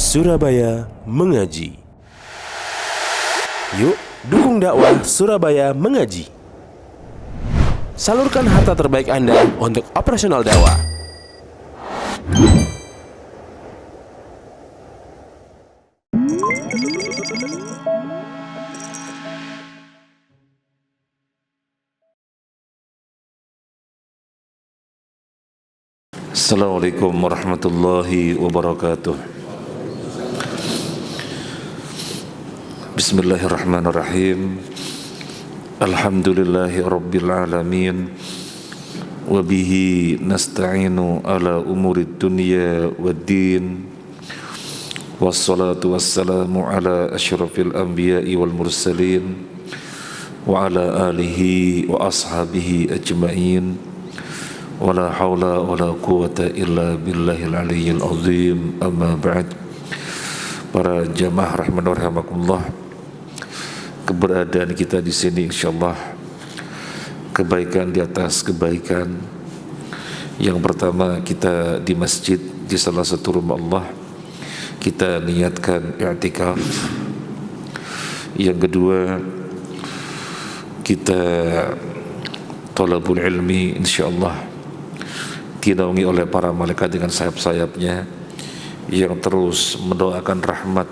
Surabaya Mengaji. Yuk, dukung dakwah Surabaya Mengaji. Salurkan harta terbaik Anda untuk operasional dakwah. Assalamualaikum warahmatullahi wabarakatuh. Bismillahirrahmanirrahim. Alhamdulillahi rabbil alamin. Wabihi nasta'inu ala umurid dunya waddin. Wassalatu wassalamu ala asyrafil anbiya'i wal mursalin. Wa ala alihi wa ashabihi ajma'in. Wala hawla wala quwata illa billahil aliyyil azim. Amma ba'd. Para jamaah rahman wa rahimakumullah, keberadaan kita di sini insyaallah kebaikan di atas kebaikan. Yang pertama, kita di masjid, di salah satu rumah Allah, kita niatkan i'tikaf. Yang kedua, kita thalabul ilmi insyaallah dinaungi oleh para malaikat dengan sayap-sayapnya yang terus mendoakan rahmat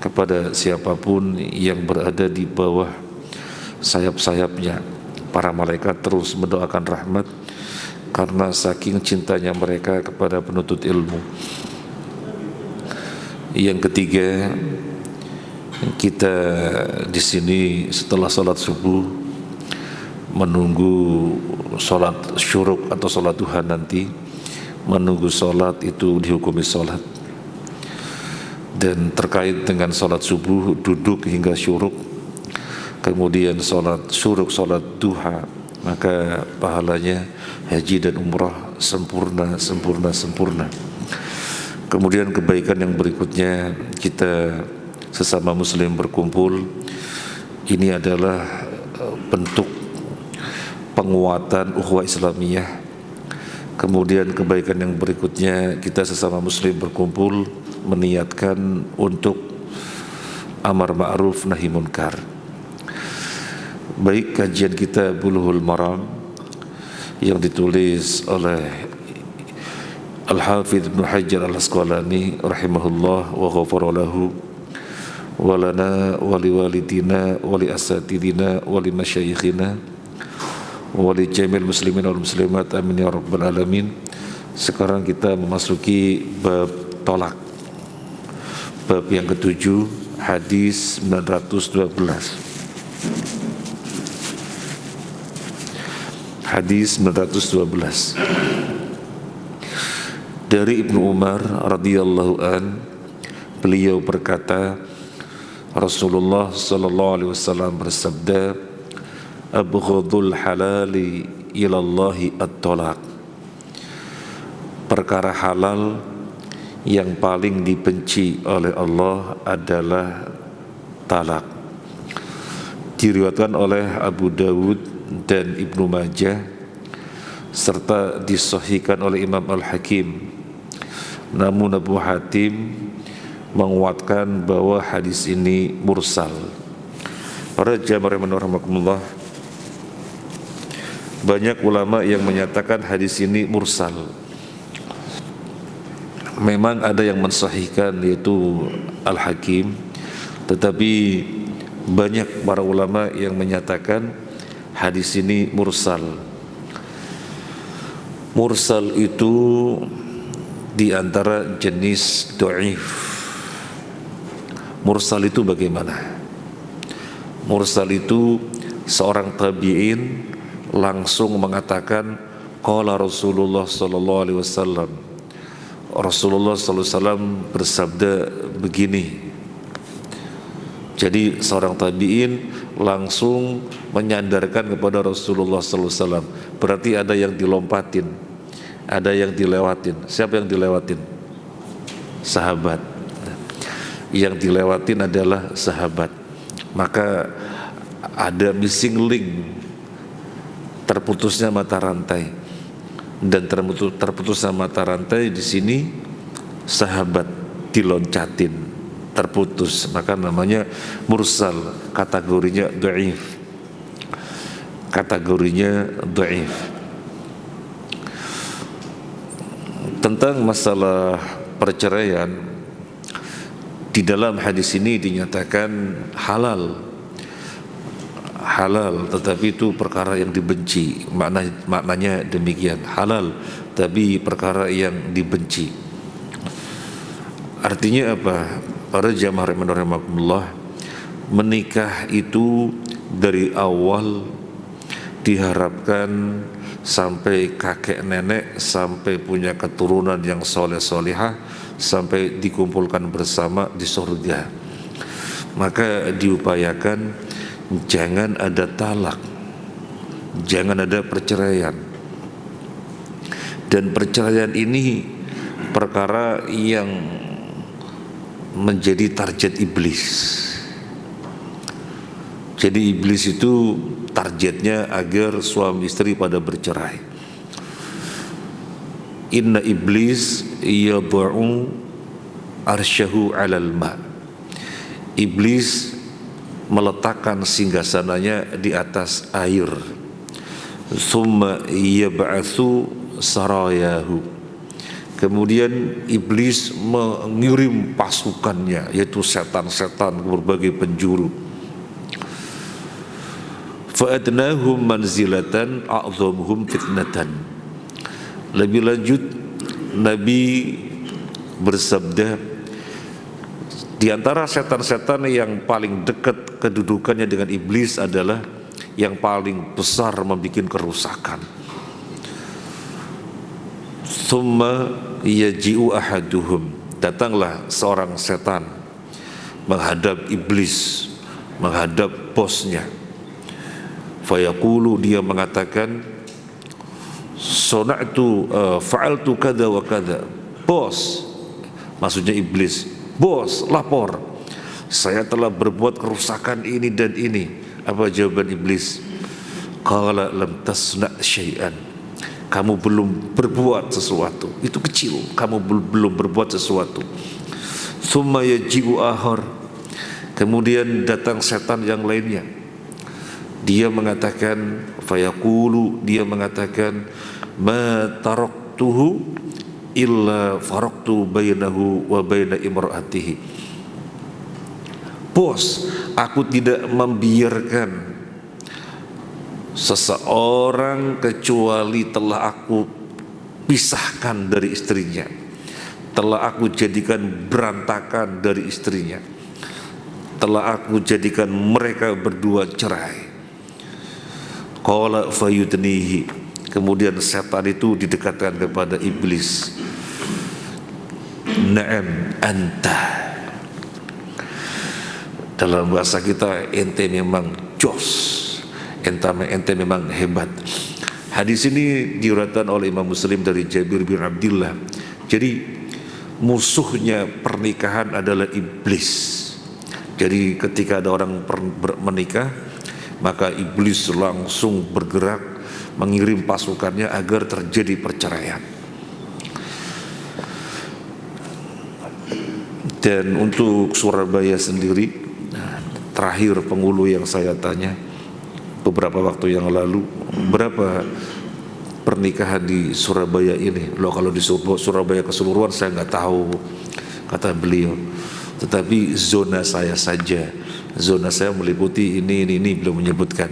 kepada siapapun yang berada di bawah sayap-sayapnya. Para malaikat terus mendoakan rahmat karena saking cintanya mereka kepada penuntut ilmu. Yang ketiga, kita di sini setelah sholat subuh menunggu sholat syuruk atau sholat duha nanti, menunggu sholat itu dihukumi sholat. Dan terkait dengan sholat subuh, duduk hingga syuruk, kemudian sholat syuruk, sholat duha, maka pahalanya haji dan umrah sempurna. Kemudian kebaikan yang berikutnya, kita sesama muslim berkumpul. Ini adalah bentuk penguatan ukhuwah Islamiyah. Kemudian kebaikan yang berikutnya, kita sesama muslim berkumpul meniatkan untuk amar ma'ruf nahi munkar. Baik kajian kita Bulughul Maram yang ditulis oleh Al-Hafidz Ibnu Hajar Al-Asqalani rahimahullah wa ghafara lahu wa lana wa liwalidina wa li asatidina wa li masyayikhina wa li jamil muslimin wal muslimat amin ya rabbal alamin. Sekarang kita memasuki bab tolak, bab yang ketujuh, hadis 912. Hadis 912 dari Ibnu Umar radhiyallahu an, beliau berkata, Rasulullah sallallahu alaihi wasallam bersabda, abghadul halali ilallahi at-talaq. Perkara halal yang paling dibenci oleh Allah adalah talak. Diriwayatkan oleh Abu Dawud dan Ibnu Majah serta disahihkan oleh Imam Al-Hakim. Namun Abu Hatim menguatkan bahwa hadis ini mursal. Para jamaah rahimakumullah, banyak ulama yang menyatakan hadis ini mursal. Memang ada yang mensahihkan, yaitu Al-Hakim, tetapi banyak para ulama yang menyatakan hadis ini mursal. Mursal itu di antara jenis dhaif. Mursal itu bagaimana? Mursal itu seorang tabi'in langsung mengatakan qala Rasulullah sallallahu alaihi wasallam, Rasulullah sallallahu alaihi wasallam bersabda begini. Jadi seorang tabi'in langsung menyandarkan kepada Rasulullah sallallahu alaihi wasallam. Berarti ada yang dilompatin, ada yang dilewatin. Siapa yang dilewatin? Sahabat. Yang dilewatin adalah sahabat. Maka ada missing link, terputusnya mata rantai. Dan terputusnya mata rantai di sini sahabat. diloncatin, terputus, maka namanya mursal, kategorinya dhaif. Kategorinya dhaif. Tentang masalah perceraian, di dalam hadis ini dinyatakan halal, tetapi itu perkara yang dibenci. Maknanya demikian, halal tapi perkara yang dibenci. Artinya apa? Para jamaah rahimakumullah, menikah itu dari awal diharapkan sampai kakek nenek, sampai punya keturunan yang soleh-solehah, sampai dikumpulkan bersama di surga. Maka diupayakan jangan ada talak, jangan ada perceraian. Dan perceraian ini perkara yang menjadi target iblis. Jadi iblis itu targetnya agar suami istri pada bercerai. Inna iblis yad'u arsyahu 'alal ma. Iblis meletakkan singgasananya di atas air. Tsumma yab'atsu sarayahu. Kemudian iblis mengirim pasukannya, yaitu setan-setan ke berbagai penjuru. Fa'adnahum manzilatan a'dhamuhum fitnatan. Lebih lanjut Nabi bersabda, di antara setan-setan yang paling dekat kedudukannya dengan iblis adalah yang paling besar membuat kerusakan. Tsumma yaji'u ahaduhum. Datanglah seorang setan menghadap iblis, menghadap bosnya. Fayaqulu, dia mengatakan, fa'altu kada wa kada. Bos, maksudnya iblis, bos, lapor, saya telah berbuat kerusakan ini dan ini. Apa jawaban iblis? Qala lam tasna' syai'an. Kamu belum berbuat sesuatu, itu kecil, kamu belum berbuat sesuatu. Tsumma yaji'u ahar. Kemudian datang setan yang lainnya. Dia mengatakan, fayaqulu, dia mengatakan, ma taraktuhu illa faraktu bainahu wa baina imra'atihi. Bos, aku tidak membiarkan seseorang kecuali telah aku pisahkan dari istrinya, telah aku jadikan berantakan dari istrinya, telah aku jadikan mereka berdua cerai. Qala fayudnihi. Kemudian setan itu didekatkan kepada iblis. Na'am anta. Dalam bahasa kita, ente memang jos, ente memang hebat. Hadis ini diriwayatkan oleh Imam Muslim dari Jabir bin Abdullah. Jadi musuhnya pernikahan adalah iblis. Jadi ketika ada orang menikah, maka iblis langsung bergerak mengirim pasukannya agar terjadi perceraian. Dan untuk Surabaya sendiri, terakhir penghulu yang saya tanya beberapa waktu yang lalu, berapa pernikahan di Surabaya ini? Loh, kalau di Surabaya keseluruhan saya nggak tahu, kata beliau. Tetapi zona saya saja, zona saya meliputi ini belum menyebutkan.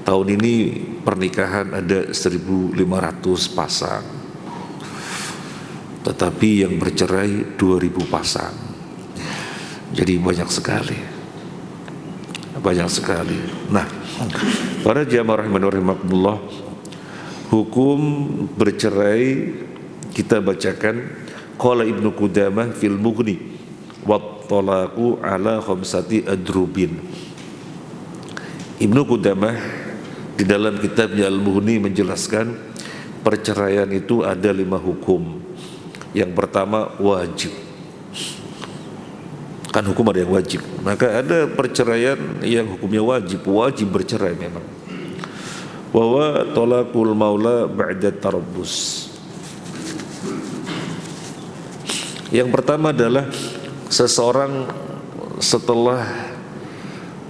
Tahun ini pernikahan ada 1.500 pasang, tetapi yang bercerai 2.000 pasang. Jadi banyak sekali. Nah, para jamaah rahimakumullah, hukum bercerai kita bacakan qala Ibnu Qudamah fil Mughni wa talaqu ala khamsati adrubin. Ibnu Qudamah di dalam kitabnya Al-Mughni menjelaskan perceraian itu ada 5 hukum. Yang pertama wajib. Kan hukum ada yang wajib, maka ada perceraian yang hukumnya wajib bercerai memang. Wa talaqul maula ba'da tarabbus. Yang pertama adalah seseorang setelah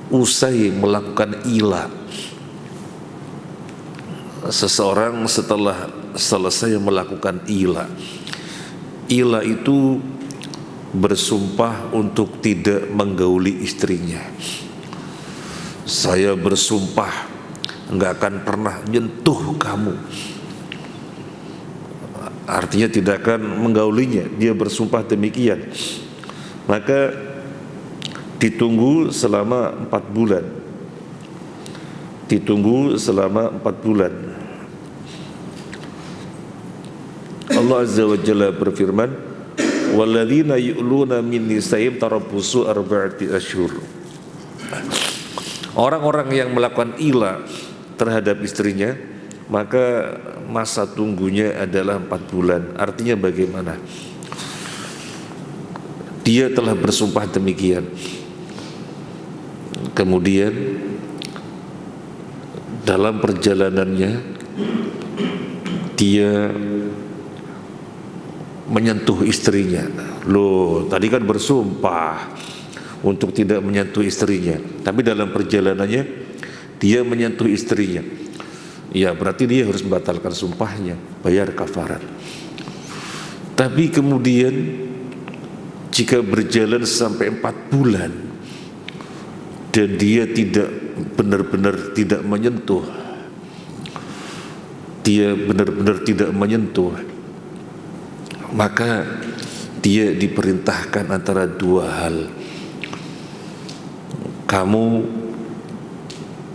usai melakukan ila, seseorang setelah selesai melakukan ila itu bersumpah untuk tidak menggauli istrinya. Saya bersumpah enggak akan pernah menyentuh kamu. Artinya tidak akan menggaulinya. Dia bersumpah demikian. Maka ditunggu selama 4 bulan. Ditunggu selama 4 bulan. Allah Azza wa Jalla berfirman, "Walladzina yu'luna min nisa'im tarabbusu arba'ati asyhur." Orang-orang yang melakukan ila terhadap istrinya, maka masa tunggunya adalah 4 bulan. Artinya bagaimana? Dia telah bersumpah demikian. Kemudian dalam perjalanannya dia menyentuh istrinya. Loh, tadi kan bersumpah untuk tidak menyentuh istrinya, tapi dalam perjalanannya dia menyentuh istrinya. Ya, berarti dia harus membatalkan sumpahnya, bayar kafarat. Tapi kemudian jika berjalan sampai 4 bulan dan dia tidak benar-benar tidak menyentuh, maka dia diperintahkan antara 2 hal. Kamu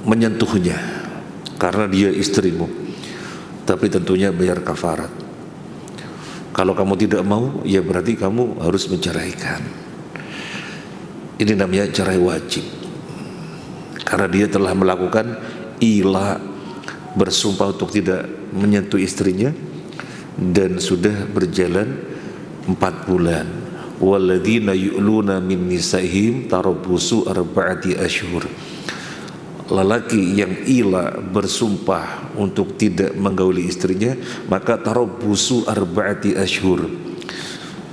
menyentuhnya karena dia istrimu, tapi tentunya bayar kafarat. Kalau kamu tidak mau, ya berarti kamu harus menceraikan. Ini namanya cerai wajib, karena dia telah melakukan ila, bersumpah untuk tidak menyentuh istrinya, dan sudah berjalan 4 bulan. Walladzina yu'luna min nisa'ihim tarabbusu arba'ati asyhur. Lelaki yang ila bersumpah untuk tidak menggauli istrinya, maka tarabbusu arba'ati asyhur,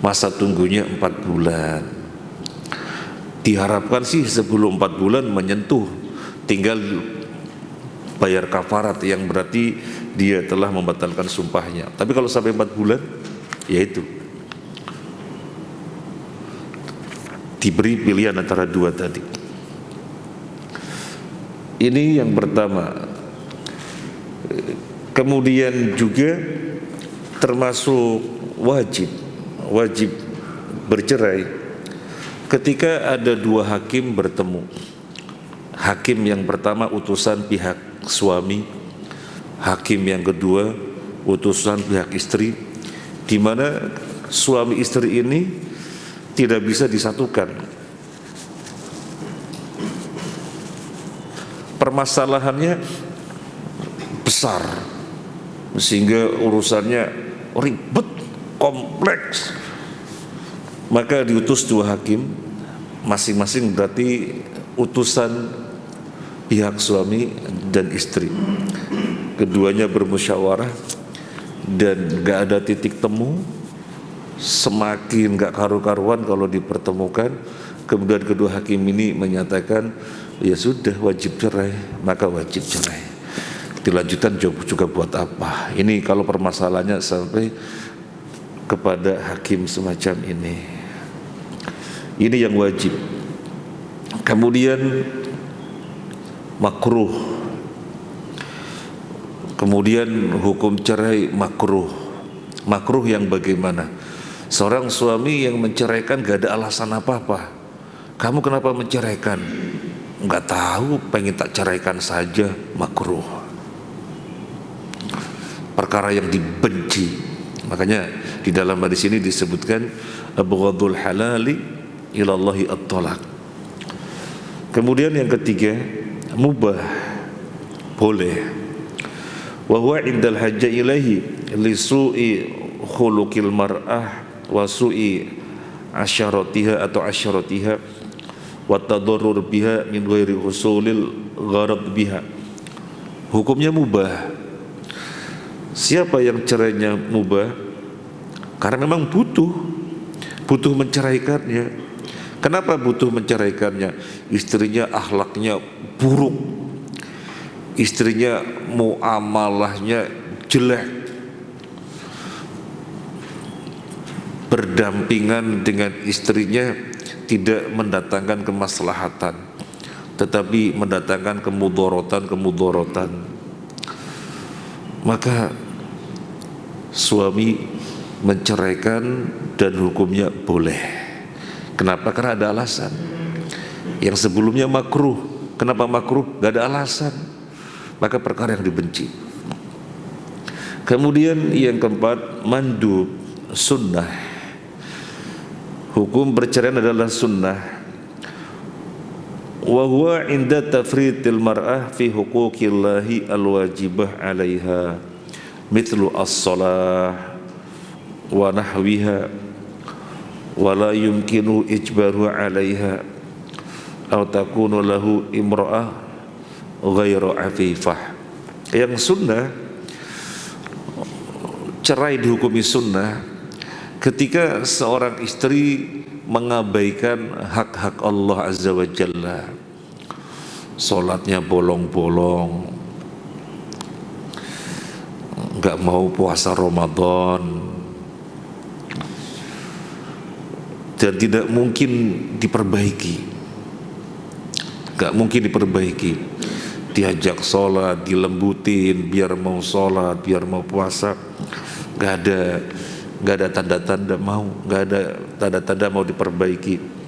masa tunggunya 4 bulan. Diharapkan sih sebelum 4 bulan menyentuh, tinggal bayar kafarat, yang berarti dia telah membatalkan sumpahnya. Tapi kalau sampai 4 bulan, yaitu diberi pilihan antara 2 tadi. Ini yang pertama. Kemudian juga termasuk wajib bercerai ketika ada 2 hakim bertemu. Hakim yang pertama utusan pihak suami, hakim yang kedua utusan pihak istri, di mana suami istri ini tidak bisa disatukan. Permasalahannya besar sehingga urusannya ribet, kompleks. Maka diutus 2 hakim, masing-masing berarti utusan pihak suami dan istri. Keduanya bermusyawarah dan gak ada titik temu. Semakin gak karu-karuan kalau dipertemukan. Kemudian kedua hakim ini menyatakan, ya sudah wajib cerai, maka wajib cerai. Dilanjutkan juga buat apa? Ini kalau permasalahannya sampai kepada hakim semacam ini. Ini yang wajib. Kemudian makruh. Kemudian hukum cerai makruh. Makruh yang bagaimana? Seorang suami yang menceraikan gak ada alasan apa-apa. Kamu kenapa menceraikan? Enggak tahu, pengen tak ceraikan saja, makruh. Perkara yang dibenci. Makanya di dalam hadis ini disebutkan abghadul halali ilallahi at-talaq. Kemudian yang ketiga, mubah, boleh. Wa huwa indal hajja ilaihi li su'i khuluqil mar'ah wa su'i asyaratiha atau asyaratiha wa tadarrur biha min ghairi husulil gharad biha. Hukumnya mubah. Siapa yang cerainya mubah? Karena memang butuh. butuh menceraikannya. Kenapa butuh menceraikannya? Istrinya akhlaknya buruk, istrinya muamalahnya jelek, berdampingan dengan istrinya tidak mendatangkan kemaslahatan, tetapi mendatangkan kemudorotan. Maka suami menceraikan dan hukumnya boleh. Kenapa? Karena ada alasan. Yang sebelumnya makruh. Kenapa makruh? Gak ada alasan. Maka perkara yang dibenci. Kemudian yang keempat, mandub, sunnah. Hukum perceraian adalah sunnah. Wa huwa inda tafritil mar'ah fi huquqillahi alwajibah 'alaiha mithlu as-shalah wa nahwiha wa la yumkinu ijbaru 'alaiha aw takunu lahu imra'ah ghairu afifah. Yang sunnah, cerai dihukumi sunnah ketika seorang istri mengabaikan hak-hak Allah Azza wa Jalla. Sholatnya bolong-bolong, gak mau puasa Ramadan, dan tidak mungkin diperbaiki. Gak mungkin diperbaiki. Diajak sholat, dilembutin, biar mau sholat, biar mau puasa, gak ada tanda-tanda mau, gak ada tanda-tanda mau diperbaiki.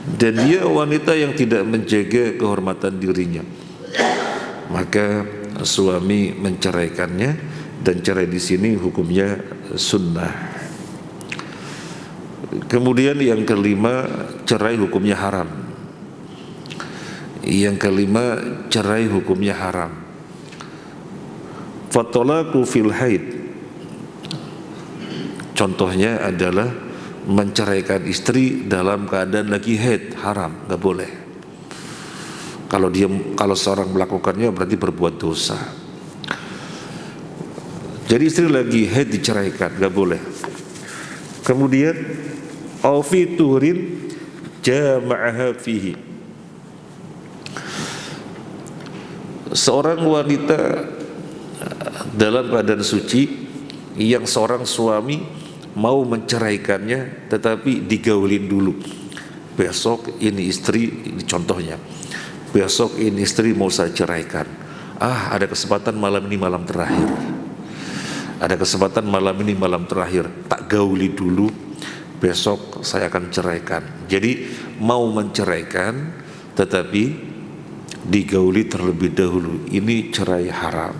Dan dia wanita yang tidak menjaga kehormatan dirinya, maka suami menceraikannya, dan cerai di sini hukumnya sunnah. Kemudian yang kelima, cerai hukumnya haram. Yang kelima, cerai hukumnya haram. Fatolaku fil haid, contohnya adalah menceraikan istri dalam keadaan lagi haid, haram, nggak boleh. Kalau seorang melakukannya berarti berbuat dosa. Jadi istri lagi haid diceraikan, nggak boleh. Kemudian aufi turin jama'aha fihi, seorang wanita dalam keadaan suci yang seorang suami mau menceraikannya tetapi digaulin dulu. Besok ini istri, ini contohnya, besok ini istri mau saya ceraikan. Ada kesempatan malam ini malam terakhir. Ada kesempatan malam ini malam terakhir, tak gauli dulu, besok saya akan ceraikan. Jadi mau menceraikan tetapi digauli terlebih dahulu. Ini cerai haram.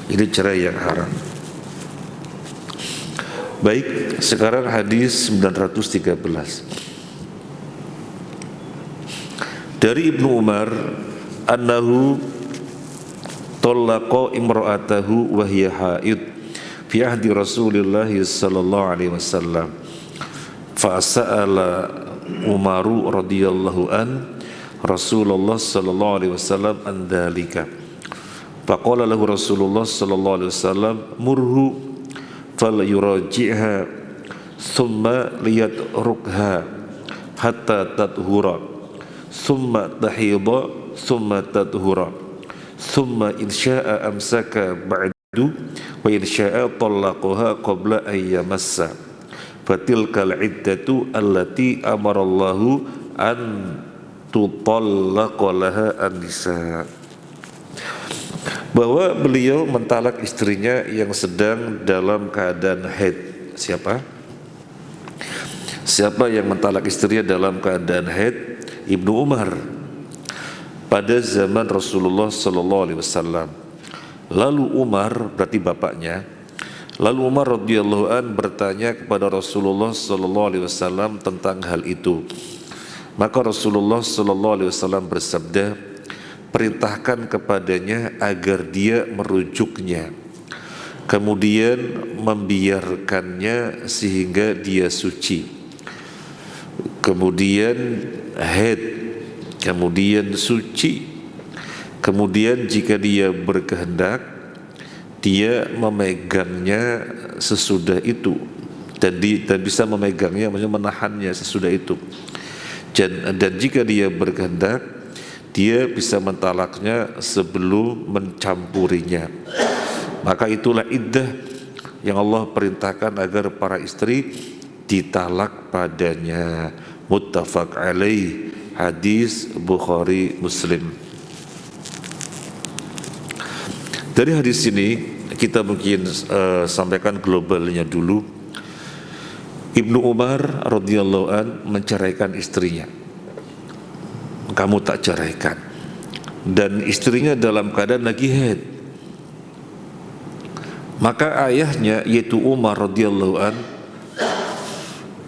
Ini cerai yang haram. Baik, sekarang hadis 913. Dari Ibnu Umar, annahu talaqa imra'atahu wa hiya haid fi ahdi Rasulillah sallallahu alaihi wasallam. Fa sa'ala Umaru radhiyallahu an Rasulullah sallallahu alaihi wasallam an dzalika. Faqala lahu Rasulullah sallallahu alaihi wasallam murhu fal yuraji'ha thumma liyatrukha hatta tadhura thumma tahidha thumma tadhura thumma in syaa amsaka ba'du wa in syaa talaqaha qabla an yamassa fatilkal iddatu allati amara Allahu an tutallaqa laha an-nisa. Bahwa beliau mentalak istrinya yang sedang dalam keadaan haid. Siapa? Siapa yang mentalak istrinya dalam keadaan haid? Ibnu Umar pada zaman Rasulullah sallallahu alaihi wasallam. Lalu Umar, berarti bapaknya, lalu Umar radhiyallahu an bertanya kepada Rasulullah sallallahu alaihi wasallam tentang hal itu. Maka Rasulullah sallallahu alaihi wasallam bersabda, perintahkan kepadanya agar dia merujuknya, kemudian membiarkannya sehingga dia suci, kemudian haid, kemudian suci, kemudian jika dia berkehendak dia memegangnya sesudah itu, dan bisa memegangnya, maksudnya menahannya sesudah itu. Dan jika dia berkehendak, dia bisa mentalaknya sebelum mencampurinya. Maka itulah iddah yang Allah perintahkan agar para istri ditalak padanya. Muttafaq alaih, hadis Bukhari Muslim. Dari hadis ini kita mungkin sampaikan globalnya dulu. Ibnu Umar radhiyallahu an menceraikan istrinya. Kamu tak ceraikan. Dan istrinya dalam keadaan lagi haid. Maka ayahnya yaitu Umar radhiyallahu an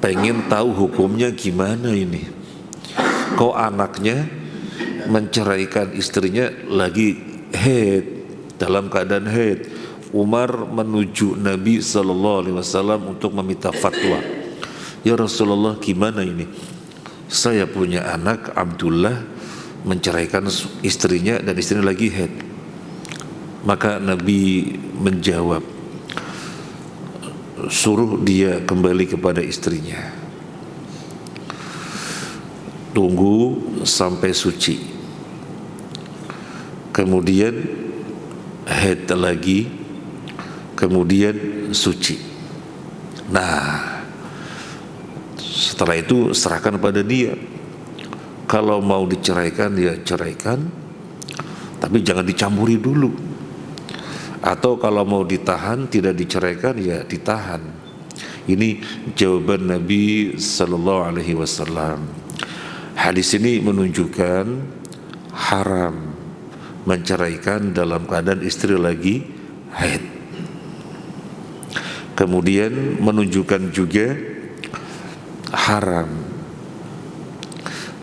pengen tahu hukumnya gimana ini. Kok anaknya menceraikan istrinya lagi haid, dalam keadaan haid. Umar menuju Nabi SAW untuk meminta fatwa. Ya Rasulullah, gimana ini? Saya punya anak Abdullah menceraikan istrinya dan istrinya lagi haid. Maka Nabi menjawab, suruh dia kembali kepada istrinya. Tunggu sampai suci. Kemudian haid lagi, kemudian suci. Nah, setelah itu serahkan pada dia. Kalau mau diceraikan ya ceraikan, tapi jangan dicampuri dulu. Atau kalau mau ditahan tidak diceraikan ya ditahan. Ini jawaban Nabi Sallallahu Alaihi Wasallam. Hadis ini menunjukkan haram menceraikan dalam keadaan istri lagi haid. Kemudian menunjukkan juga haram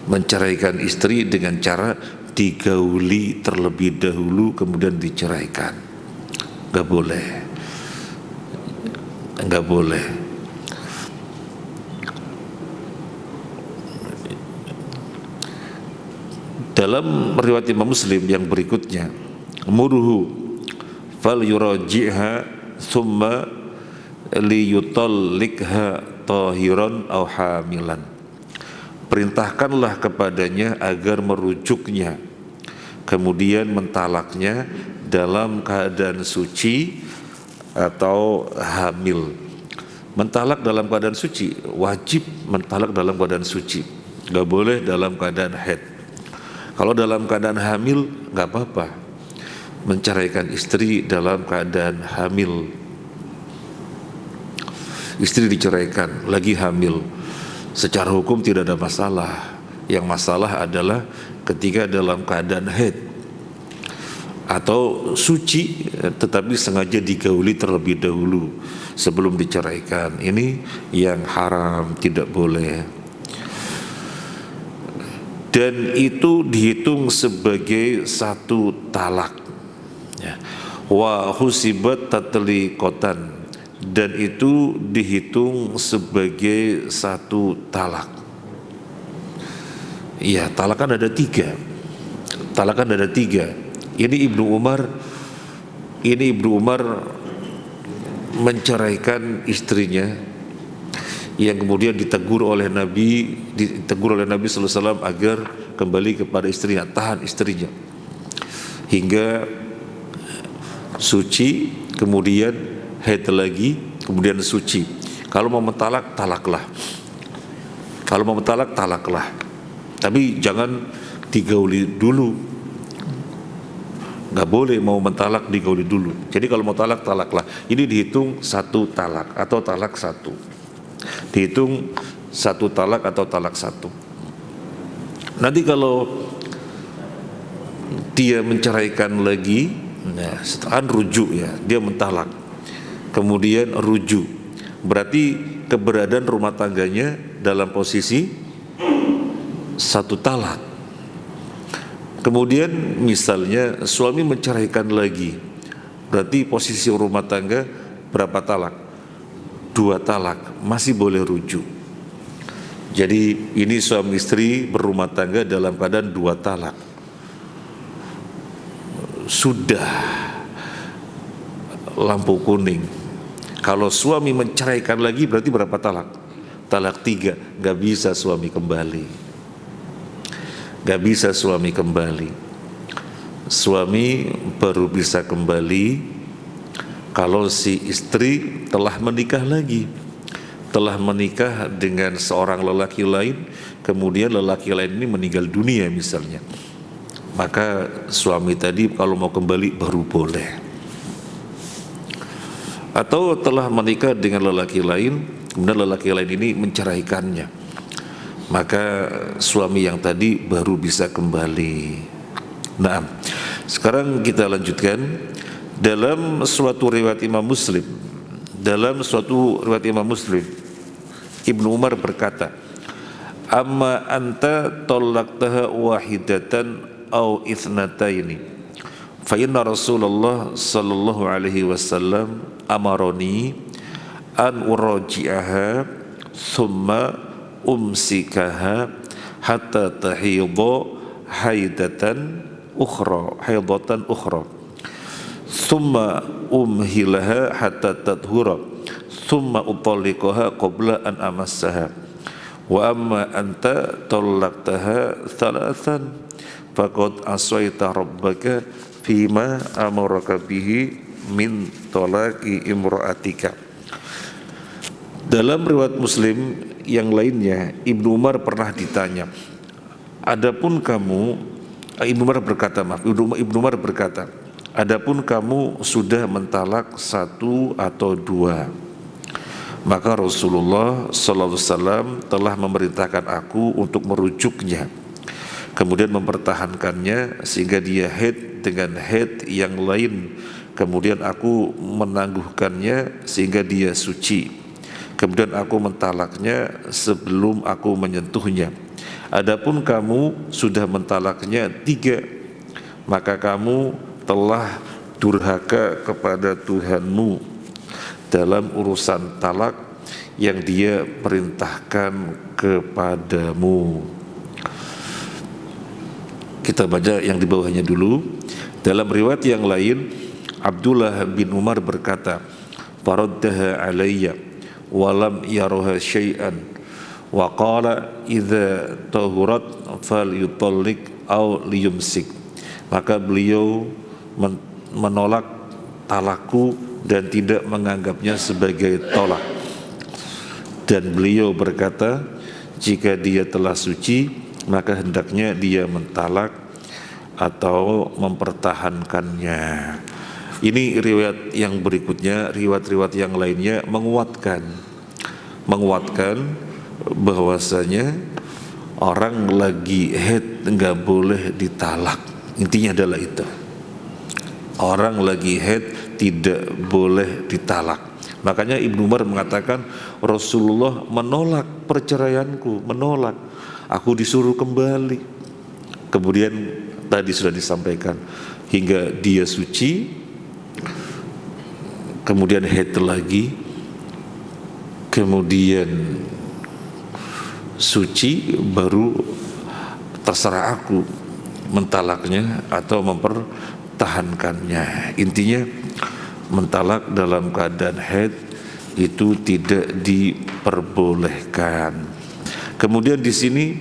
menceraikan istri dengan cara digauli terlebih dahulu kemudian diceraikan. Enggak boleh. Enggak boleh. Dalam riwayat Imam Muslim yang berikutnya, muruhu fal yuraji'ha thumma liyutallikha tahiran aw hamilan. Perintahkanlah kepadanya agar merujuknya, kemudian mentalaknya dalam keadaan suci atau hamil. Mentalak dalam keadaan suci, wajib mentalak dalam keadaan suci, gak boleh dalam keadaan haid. Kalau dalam keadaan hamil gak apa-apa menceraikan istri dalam keadaan hamil. Istri diceraikan lagi hamil, secara hukum tidak ada masalah. Yang masalah adalah ketika dalam keadaan haid atau suci tetapi sengaja digauli terlebih dahulu sebelum diceraikan. Ini yang haram, tidak boleh. Dan itu dihitung sebagai satu talak. Wa husibat tatliqatan, dan itu dihitung sebagai satu talak. Iya, talak kan ada tiga. Talak kan ada tiga. Ini Ibnu Umar menceraikan istrinya, yang kemudian ditegur oleh Nabi sallallahu alaihi wasallam agar kembali kepada istrinya, tahan istrinya hingga suci, kemudian haid lagi, kemudian suci. Kalau mau mentalak, talaklah. Kalau mau mentalak, talaklah. Tapi jangan digauli dulu. Nggak boleh mau mentalak digauli dulu. Jadi kalau mau talak, talaklah. Ini dihitung satu talak atau talak satu. Dihitung satu talak atau talak satu. Nanti kalau dia menceraikan lagi, nah setelah rujuk ya, dia mentalak, kemudian rujuk, berarti keberadaan rumah tangganya dalam posisi satu talak. Kemudian misalnya suami menceraikan lagi, berarti posisi rumah tangga berapa talak? 2 talak, masih boleh rujuk. Jadi ini suami istri berumah tangga dalam keadaan 2 talak. Sudah lampu kuning. Kalau suami menceraikan lagi berarti berapa talak? Talak 3. Gak bisa suami kembali. Gak bisa suami kembali. Suami baru bisa kembali kalau si istri telah menikah lagi, telah menikah dengan seorang lelaki lain, kemudian lelaki lain ini meninggal dunia misalnya, maka suami tadi kalau mau kembali baru boleh. Atau telah menikah dengan lelaki lain, kemudian lelaki lain ini menceraikannya, maka suami yang tadi baru bisa kembali. Nah, sekarang kita lanjutkan. Dalam suatu riwayat Imam Muslim, Ibnu Umar berkata, amma anta talaqtaha wahidatan au ithnataini fa inna Rasulullah sallallahu alaihi wasallam amaroni an uraji'aha thumma umsikaha hatta tahidha haidatan ukhra thumma umhilaha hatta tadhura thumma utalliqaha qabla an amassaha wa amma anta talaqtaha thalathan faqad asaita rabbaka fima amaraka bihi min talaqi imra'atika. Dalam riwayat Muslim yang lainnya, Ibnu Umar pernah ditanya, adapun kamu, Ibnu Umar berkata, adapun kamu sudah mentalak 1 atau 2, maka Rasulullah sallallahu alaihi wasallam telah memerintahkan aku untuk merujuknya, kemudian mempertahankannya sehingga dia haid dengan haid yang lain, kemudian aku menangguhkannya sehingga dia suci, kemudian aku mentalaknya sebelum aku menyentuhnya. Adapun kamu sudah mentalaknya 3, maka kamu telah durhaka kepada Tuhanmu dalam urusan talak yang dia perintahkan kepadamu. Kita baca yang di bawahnya dulu. Dalam riwayat yang lain, Abdullah bin Umar berkata, faraddaha alayya walam yaroha syai'an wa qala idza tahurat falyutallik aw liyumsik. Maka beliau menolak talakku dan tidak menganggapnya sebagai tolak, dan beliau berkata, jika dia telah suci maka hendaknya dia mentalak atau mempertahankannya. Ini riwayat yang berikutnya, riwayat-riwayat yang lainnya menguatkan bahwasanya orang lagi haid nggak boleh ditalak. Intinya adalah itu, orang lagi haid tidak boleh ditalak. Makanya Ibnu Umar mengatakan Rasulullah menolak perceraianku, menolak, aku disuruh kembali. Kemudian tadi sudah disampaikan hingga dia suci, kemudian haid lagi, kemudian suci, baru terserah aku mentalaknya atau mempertahankannya. Intinya mentalak dalam keadaan haid itu tidak diperbolehkan. Kemudian di sini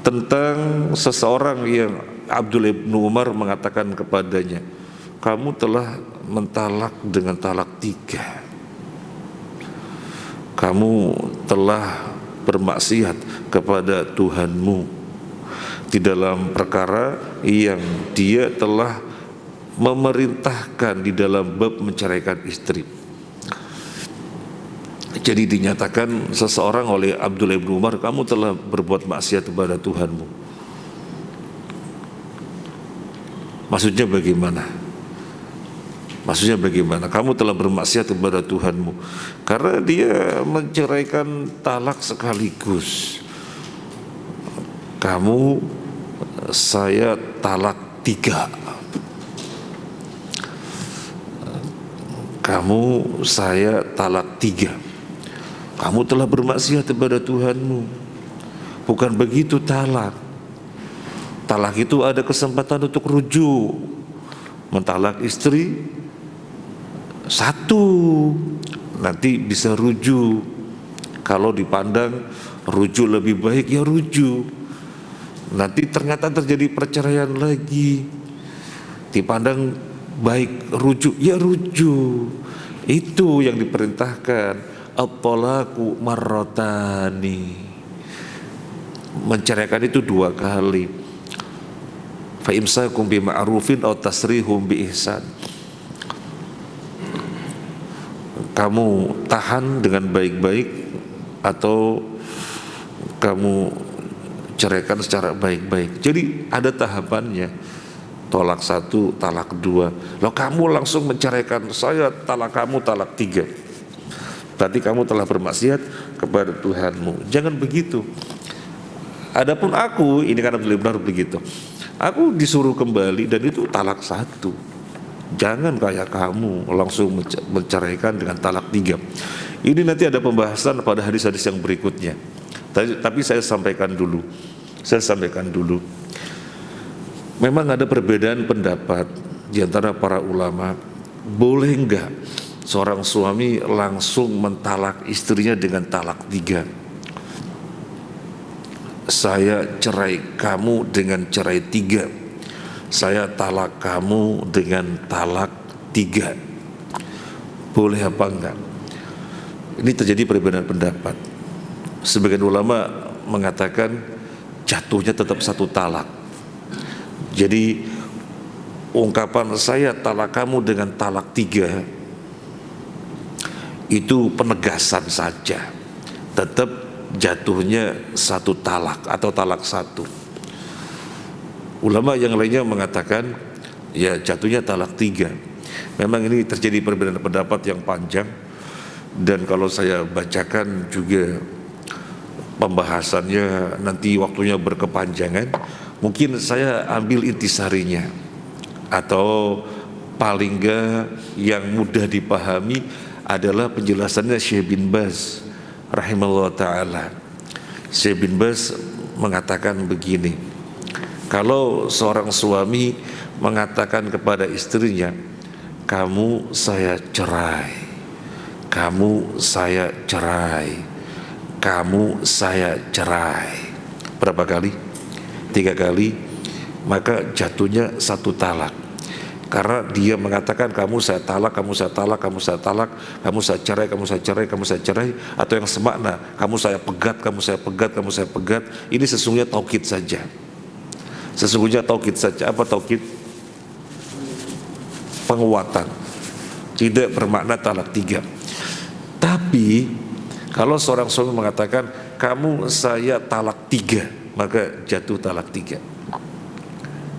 tentang seseorang yang Abdullah bin Umar mengatakan kepadanya, kamu telah mentalak dengan talak 3, kamu telah bermaksiat kepada Tuhanmu di dalam perkara yang dia telah memerintahkan di dalam bab menceraikan istri. Jadi dinyatakan seseorang oleh Abdullah bin Umar, kamu telah berbuat maksiat kepada Tuhanmu. Maksudnya bagaimana? Kamu telah bermaksiat kepada Tuhanmu, karena dia menceraikan talak sekaligus. Kamu, saya talak 3. Kamu, saya talak 3. Kamu telah bermaksiat kepada Tuhanmu. Bukan begitu talak. Talak itu ada kesempatan untuk rujuk. Mentalak istri satu, nanti bisa rujuk. Kalau dipandang rujuk lebih baik ya rujuk. Nanti ternyata terjadi perceraian lagi, dipandang baik rujuk ya rujuk. Itu yang diperintahkan, at-talaqu marratani, menceraikan itu 2 kali. Fa imsakum bi ma'rufin aw tasrihum bi ihsan. Kamu tahan dengan baik-baik atau kamu ceraikan secara baik-baik. Jadi ada tahapannya. Tolak 1, talak 2. Loh, kamu langsung menceraikan saya, talak kamu, talak 3. Berarti kamu telah bermaksiat kepada Tuhanmu. Jangan begitu. Adapun aku, ini karena benar-benar begitu, aku disuruh kembali dan itu talak 1. Jangan kayak kamu langsung menceraikan dengan talak 3. Ini nanti ada pembahasan pada hadis-hadis yang berikutnya. Tapi saya sampaikan dulu. Memang ada perbedaan pendapat di antara para ulama. Boleh enggak seorang suami langsung mentalak istrinya dengan talak 3? Saya cerai kamu dengan cerai 3. Saya talak kamu dengan talak 3. Boleh apa enggak? Ini terjadi perbedaan pendapat. Sebagian ulama mengatakan jatuhnya tetap 1 talak. Jadi ungkapan saya talak kamu dengan talak 3 itu penegasan saja, tetap jatuhnya 1 talak atau talak 1. Ulama yang lainnya mengatakan ya jatuhnya talak 3. Memang ini terjadi perbedaan pendapat yang panjang, dan kalau saya bacakan juga pembahasannya nanti waktunya berkepanjangan. Mungkin saya ambil intisarinya, atau paling enggak yang mudah dipahami adalah penjelasannya Syekh bin Baz rahimahullah ta'ala. Syekh bin Baz mengatakan begini, kalau seorang suami mengatakan kepada istrinya, kamu saya cerai, kamu saya cerai, kamu saya cerai, berapa kali? 3 kali, maka jatuhnya 1 talak. Karena dia mengatakan kamu saya talak, kamu saya talak, kamu saya talak, kamu saya cerai, kamu saya cerai, kamu saya cerai, atau yang semakna kamu saya pegat, kamu saya pegat, kamu saya pegat. Ini sesungguhnya taukid saja. Sesungguhnya taukid saja. Apa taukid? Penguatan. Tidak bermakna talak 3. Tapi kalau seorang suami mengatakan kamu saya talak 3, maka jatuh talak 3.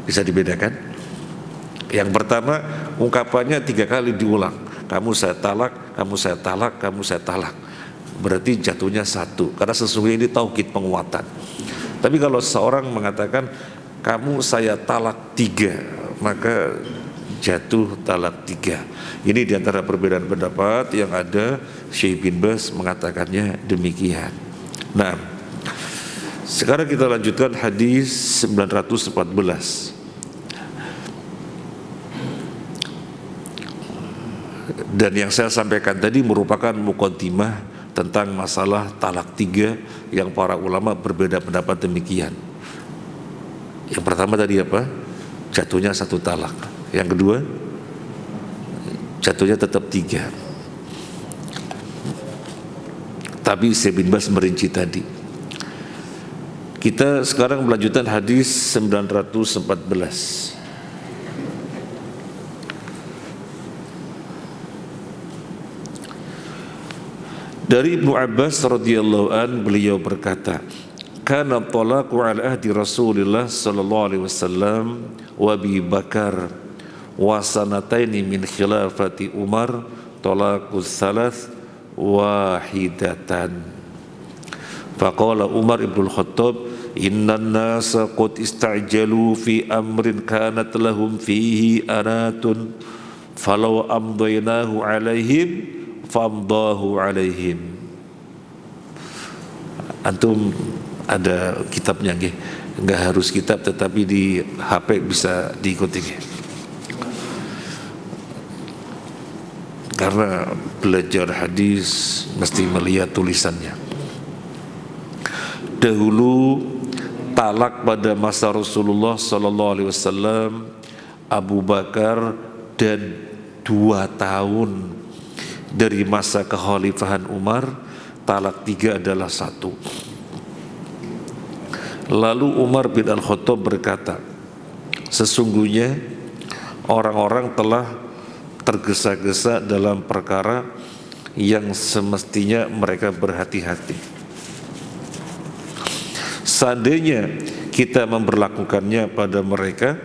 Bisa dibedakan? Yang pertama, ungkapannya 3 kali diulang. Kamu saya talak, kamu saya talak, kamu saya talak. Berarti jatuhnya 1, karena sesungguhnya ini taukid penguatan. Tapi kalau seorang mengatakan kamu saya talak 3, maka jatuh talak 3. Ini diantara perbedaan pendapat yang ada. Syekh bin Baz mengatakannya demikian. Nah, sekarang kita lanjutkan hadis 914. Dan yang saya sampaikan tadi merupakan muqaddimah tentang masalah talak 3 yang para ulama berbeda pendapat demikian. Yang pertama tadi apa? Jatuhnya 1 talak. Yang kedua, jatuhnya tetap 3. Tapi Syekh bin Baz merinci tadi. Kita sekarang melanjutkan hadis 914. Dari Ibnu Abbas radhiyallahu an, beliau berkata, kana talaqu ala ahdi Rasulillah sallallahu alaihi wasallam wa Abi Bakar wa sanataini min khilafati Umar talaqus salas wahidatan. Faqala Umar ibn al-Khattab, innan nasa qad ista'jalu fi amrin kanat lahum fihi anatun falau amdaynahu alaihim famdahu alaihim. Antum ada kitabnya nggih? Enggak harus kitab, tetapi di HP bisa diikuti nggih. karena belajar hadis mesti melihat tulisannya. Dahulu talak pada masa Rasulullah Sallallahu Alaihi Wasallam, Abu Bakar, dan 2 tahun dari masa kekhalifahan Umar, talak 3 adalah 1. Lalu Umar bin Al-Khattab berkata, sesungguhnya orang-orang telah tergesa-gesa dalam perkara yang semestinya mereka berhati-hati. Seandainya kita memberlakukannya pada mereka,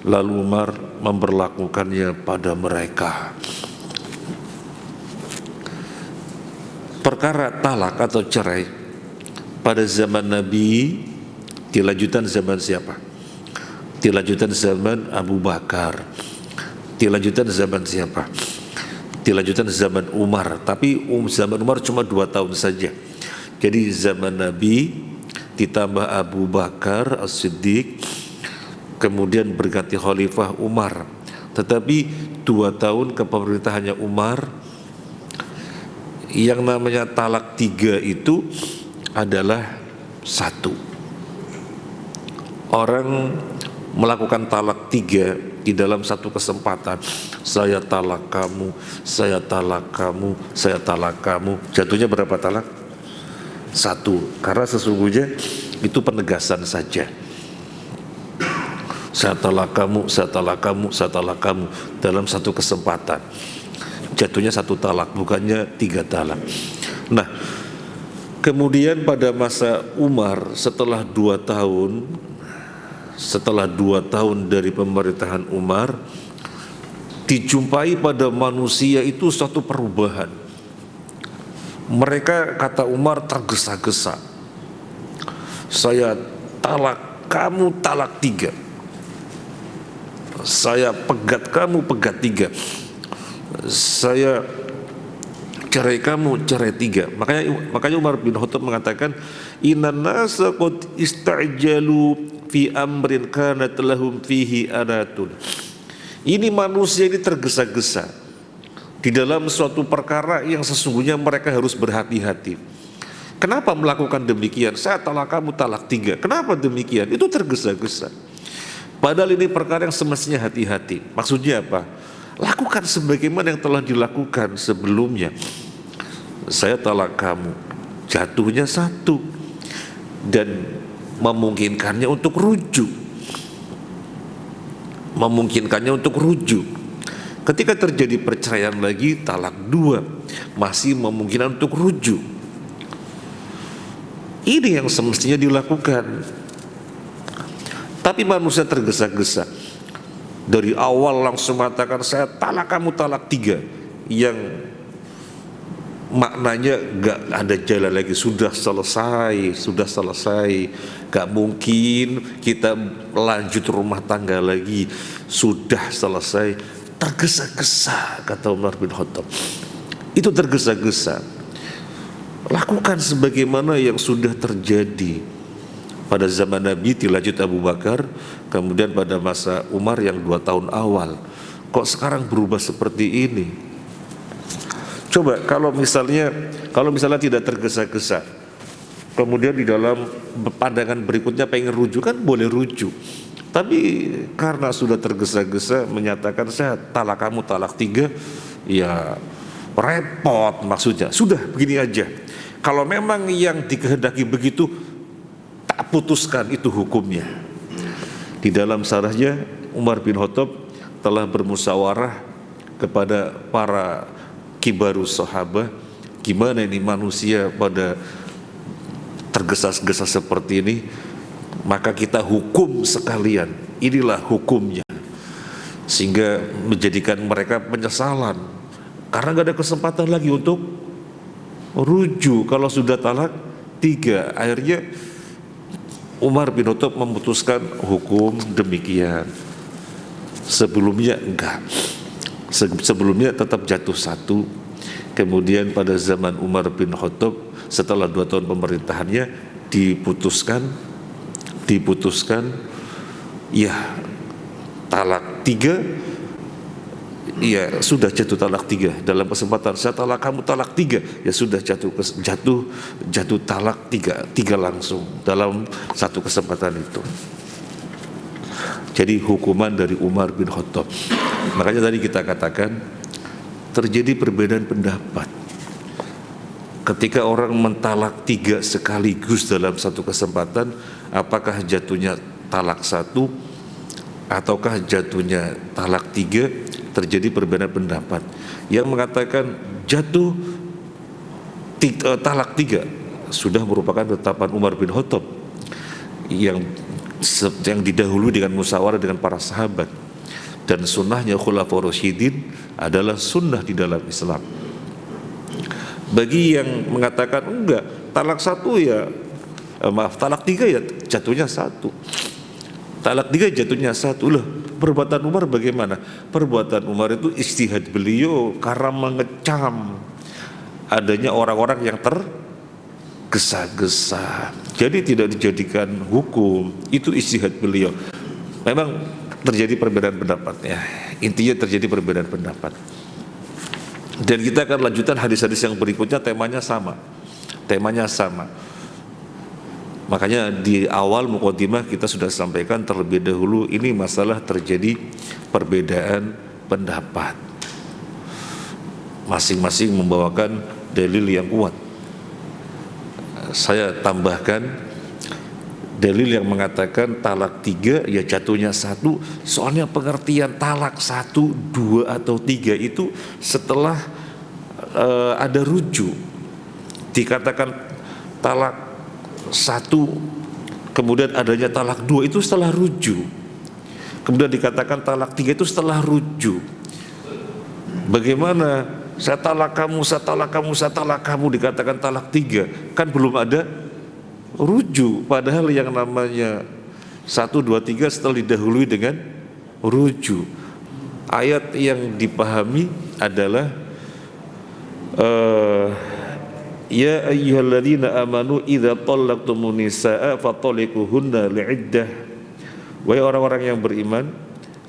lalu Umar memberlakukannya pada mereka. Perkara talak atau cerai pada zaman Nabi dilanjutan zaman siapa? Dilanjutan zaman Abu Bakar. Dilanjutan zaman siapa? Dilanjutan zaman Umar. Tapi zaman Umar cuma 2 tahun saja. Jadi zaman Nabi ditambah Abu Bakar As-Siddiq, kemudian berganti Khalifah Umar. Tetapi 2 tahun kepemerintahannya Umar, yang namanya talak 3 itu adalah 1. Orang melakukan talak 3 di dalam satu kesempatan, saya talak kamu, saya talak kamu, saya talak kamu, jatuhnya berapa talak? 1, karena sesungguhnya itu penegasan saja. Saya talak kamu, saya talak kamu, saya talak kamu dalam satu kesempatan, jatuhnya 1 talak, bukannya 3 talak. Nah, kemudian pada masa Umar setelah 2 tahun dari pemerintahan Umar, dijumpai pada manusia itu suatu perubahan. Mereka, kata Umar, tergesa-gesa. Saya talak kamu, talak 3. Saya pegat kamu, pegat 3. Saya cerai kamu, cerai 3. Makanya Umar bin Khattab mengatakan, innan nasa qad ista'jalu fi amrin kanat lahum fihi adatun. Ini manusia ini tergesa-gesa di dalam suatu perkara yang sesungguhnya mereka harus berhati-hati. Kenapa melakukan demikian? Saya talak kamu, talak 3. Kenapa demikian? Itu tergesa-gesa. Padahal ini perkara yang semestinya hati-hati. Maksudnya apa? Lakukan sebagaimana yang telah dilakukan sebelumnya. Saya talak kamu, jatuhnya 1, dan memungkinkannya untuk rujuk. Memungkinkannya untuk rujuk. Ketika terjadi perceraian lagi, talak 2, masih memungkinkan untuk rujuk. Ini yang semestinya dilakukan. Tapi manusia tergesa-gesa. Dari awal langsung mengatakan saya talak kamu, talak 3, yang maknanya gak ada jalan lagi, sudah selesai, gak mungkin kita lanjut rumah tangga lagi, sudah selesai. Tergesa-gesa, kata Umar bin Khattab. Itu tergesa-gesa. Lakukan sebagaimana yang sudah terjadi pada zaman Nabi, dilanjut Abu Bakar, kemudian pada masa Umar yang 2 tahun awal. Kok sekarang berubah seperti ini? Coba kalau misalnya tidak tergesa-gesa, kemudian di dalam pandangan berikutnya pengen rujuk, kan boleh rujuk. Tapi karena sudah tergesa-gesa menyatakan saya talak kamu, talak 3, ya repot maksudnya. Sudah begini aja. Kalau memang yang dikehendaki begitu, tak putuskan, itu hukumnya. Di dalam sarahnya Umar bin Khattab telah bermusyawarah kepada para kibarus sahabah, gimana ini manusia pada tergesa-gesa seperti ini, maka kita hukum sekalian, inilah hukumnya, sehingga menjadikan mereka penyesalan karena gak ada kesempatan lagi untuk rujuk. Kalau sudah talak 3, akhirnya Umar bin Khattab memutuskan hukum demikian. Sebelumnya enggak, sebelumnya tetap jatuh 1. Kemudian pada zaman Umar bin Khattab setelah 2 tahun pemerintahannya diputuskan ya talak 3 ya sudah jatuh talak 3 dalam kesempatan saya talak kamu talak 3, ya sudah jatuh talak 3 langsung dalam satu kesempatan itu. Jadi hukuman dari Umar bin Khattab. Makanya tadi kita katakan terjadi perbedaan pendapat ketika orang mentalak 3 sekaligus dalam satu kesempatan, apakah jatuhnya talak 1 ataukah jatuhnya talak 3. Terjadi perbedaan pendapat. Yang mengatakan jatuh talak 3 sudah merupakan ketetapan Umar bin Khattab yang didahului dengan musyawarah dengan para sahabat, dan sunnahnya Khulafaur Rasyidin adalah sunnah di dalam Islam. Bagi yang mengatakan enggak, talak 1 ya talak 3 ya jatuhnya 1, talak 3 jatuhnya 1. Loh, perbuatan Umar bagaimana? Perbuatan Umar itu ijtihad beliau karena mengecam adanya orang-orang yang tergesa-gesa. Jadi tidak dijadikan hukum, itu ijtihad beliau. Memang terjadi perbedaan pendapat ya. Intinya terjadi perbedaan pendapat. Dan kita akan lanjutkan hadis-hadis yang berikutnya, temanya sama. Makanya di awal mukadimah kita sudah sampaikan terlebih dahulu, ini masalah terjadi perbedaan pendapat. Masing-masing membawakan dalil yang kuat. Saya tambahkan dalil yang mengatakan talak 3 ya jatuhnya 1. Soalnya pengertian talak 1, 2 atau 3 itu setelah ada rujuk. Dikatakan talak 1 kemudian adanya talak 2 itu setelah rujuk. Kemudian dikatakan talak 3 itu setelah rujuk. Bagaimana saya talak kamu dikatakan talak 3, kan belum ada rujuk, padahal yang namanya 1, 2, 3 setelah didahului dengan rujuk. Ayat yang dipahami adalah ya ayyuhalladzina amanu idza talaqtumun nisaa fatalliquhunna li'iddah. Wahai orang-orang yang beriman,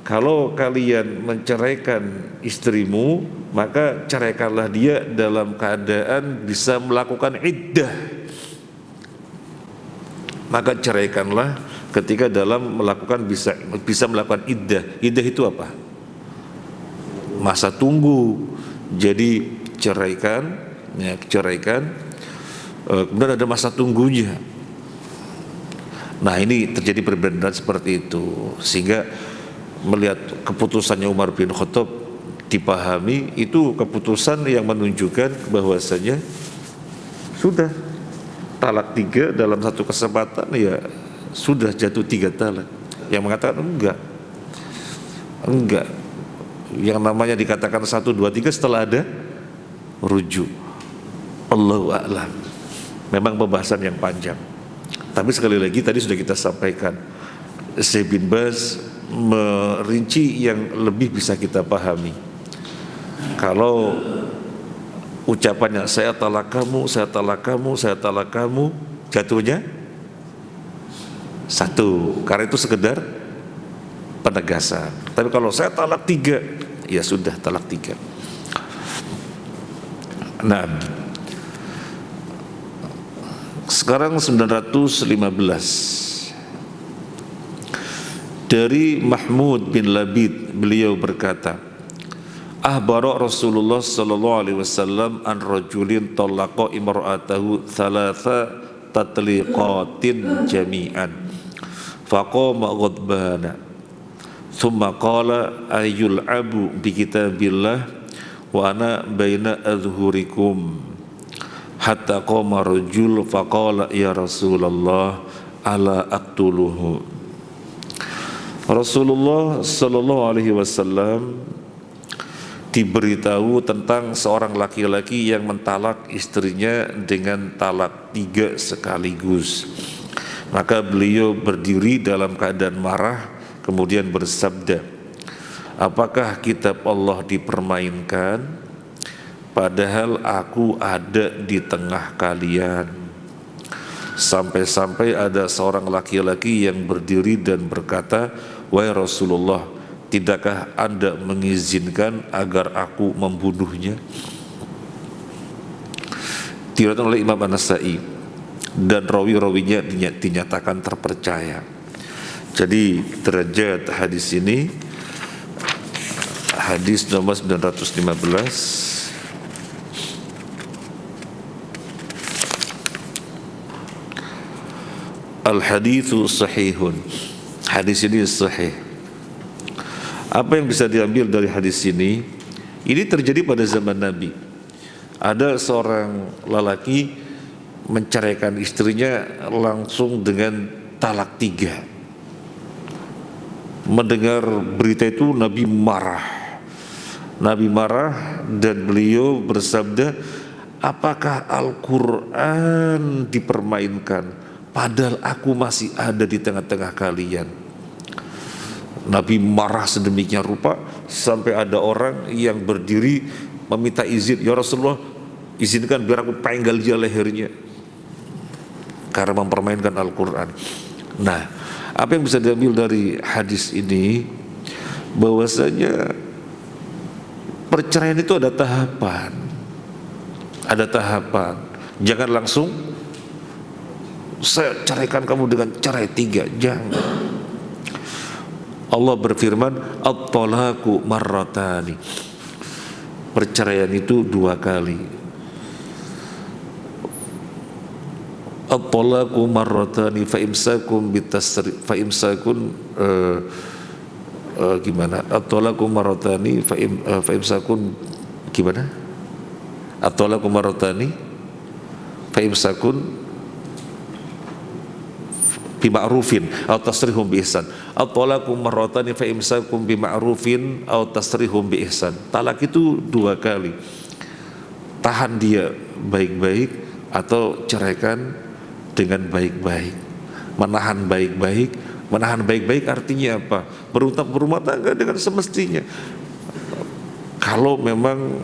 kalau kalian menceraikan istrimu, maka ceraikanlah dia dalam keadaan bisa melakukan iddah. Maka ceraikanlah ketika dalam melakukan bisa melakukan iddah. Iddah itu apa? Masa tunggu. Jadi ceraikan, kemudian ada masa tunggunya. Nah, ini terjadi perbedaan seperti itu, sehingga melihat keputusannya Umar bin Khattab dipahami itu keputusan yang menunjukkan bahwasanya sudah talak 3 dalam satu kesempatan ya sudah jatuh 3 talak. Yang mengatakan enggak, yang namanya dikatakan 1, 2, 3 setelah ada rujuk. Allahu a'lam. Memang pembahasan yang panjang. Tapi sekali lagi tadi sudah kita sampaikan, Syekh bin Baz merinci yang lebih bisa kita pahami. Kalau ucapannya saya talak kamu, jatuhnya 1, karena itu sekedar penegasan. Tapi kalau saya talak 3, ya sudah talak 3. Nah, sekarang 915 dari Mahmud bin Labid, beliau berkata, ahbara Rasulullah sallallahu alaihi wasallam an rajulin talaqa imra'atahu thalatha tatliqatin jami'an faqama ghadbana thumma qala ayyul abu bi kitabillah wa ana baina adhurikum hatta qama rajul faqala ya Rasulullah ala aqtuluhu. Rasulullah sallallahu alaihi wasallam diberitahu tentang seorang laki-laki yang mentalak istrinya dengan talak 3 sekaligus. Maka beliau berdiri dalam keadaan marah kemudian bersabda, apakah kitab Allah dipermainkan? Padahal aku ada di tengah kalian. Sampai-sampai ada seorang laki-laki yang berdiri dan berkata, wahai Rasulullah, tidakkah Anda mengizinkan agar aku membunuhnya? Diriwayatkan oleh Imam An-Nasa'i dan rawi-rawinya dinyatakan terpercaya. Jadi derajat hadis ini hadis nomor 915. Al-haditsu sahihun. Hadis ini sahih. Apa yang bisa diambil dari hadis ini? Ini terjadi pada zaman Nabi. Ada seorang lelaki menceraikan istrinya langsung dengan talak 3. Mendengar berita itu Nabi marah. Nabi marah dan beliau bersabda, apakah Al-Quran dipermainkan? Padahal aku masih ada di tengah-tengah kalian. Nabi marah sedemikian rupa sampai ada orang yang berdiri meminta izin, ya Rasulullah, izinkan biar aku penggal dia lehernya karena mempermainkan Al-Quran. Nah, apa yang bisa diambil dari hadis ini? Bahwasanya perceraian itu ada tahapan. Ada tahapan. Jangan langsung saya ceraikan kamu dengan cerai 3, jangan. Allah berfirman, at-talaqu marratani. Perceraian itu 2 kali. At-talaqu marratani fa imsakun gimana? At-talaqu marratani fa imsakun gimana? At-talaqu marratani fa imsakun bima'rufin aw tasrihum bi ihsan. At-talaqu marratani fa imsakum bima'rufin aw tasrihum bi ihsan. Talak itu 2 kali. Tahan dia baik-baik atau ceraikan dengan baik-baik. Menahan baik-baik. Menahan baik-baik artinya apa? Berumah tangga dengan semestinya. Kalau memang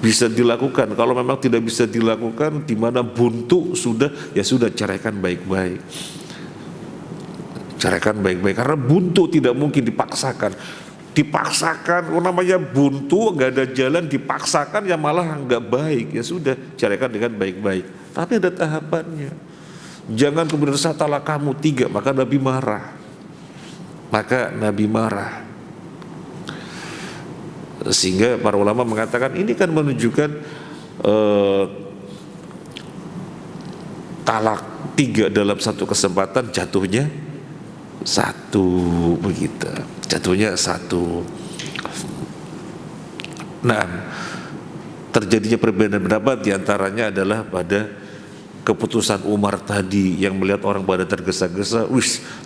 bisa dilakukan, kalau memang tidak bisa dilakukan, di mana buntu sudah, ya sudah, ceraikan baik-baik. Ceraikan baik-baik, karena buntu tidak mungkin dipaksakan. Dipaksakan, namanya buntu, nggak ada jalan, dipaksakan ya malah nggak baik. Ya sudah, ceraikan dengan baik-baik. Tapi ada tahapannya. Jangan kemudian saya talak kamu 3, maka Nabi marah. Sehingga para ulama mengatakan ini kan menunjukkan talak 3 dalam satu kesempatan jatuhnya 1, begitu. Jatuhnya 1. Nah, terjadinya perbedaan pendapat diantaranya adalah pada keputusan Umar tadi yang melihat orang pada tergesa-gesa,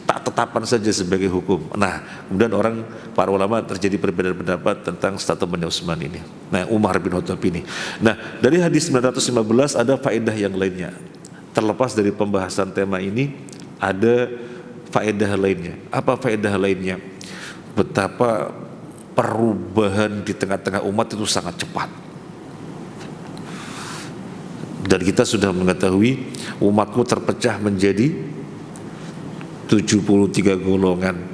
tak tetapkan saja sebagai hukum. Nah, kemudian para ulama terjadi perbedaan pendapat tentang statementnya Utsman ini. Nah, Umar bin Khattab ini. Nah, dari hadis 915 ada faedah yang lainnya. Terlepas dari pembahasan tema ini, ada faedah lainnya. Apa faedah lainnya? Betapa perubahan di tengah-tengah umat itu sangat cepat. Dan kita sudah mengetahui umatmu terpecah menjadi 73 golongan.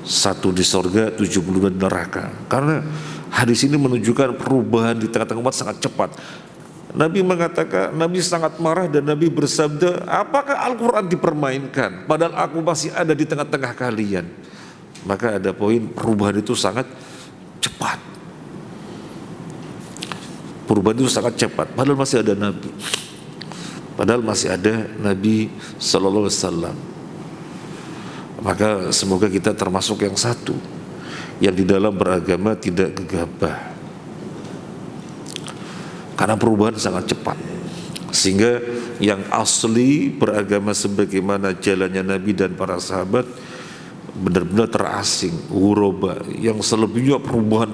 1 di sorga, 72 di neraka. Karena hadis ini menunjukkan perubahan di tengah-tengah umat sangat cepat. Nabi mengatakan, Nabi sangat marah dan Nabi bersabda, apakah Al-Quran dipermainkan padahal aku masih ada di tengah-tengah kalian? Maka ada poin perubahan itu sangat cepat. Perubahan itu sangat cepat padahal masih ada Nabi. Padahal masih ada Nabi sallallahu alaihi wasallam. Maka semoga kita termasuk yang satu yang di dalam beragama tidak gegabah. Karena perubahan sangat cepat. Sehingga yang asli beragama sebagaimana jalannya Nabi dan para sahabat benar-benar terasing, ghuraba. Yang selebihnya perubahan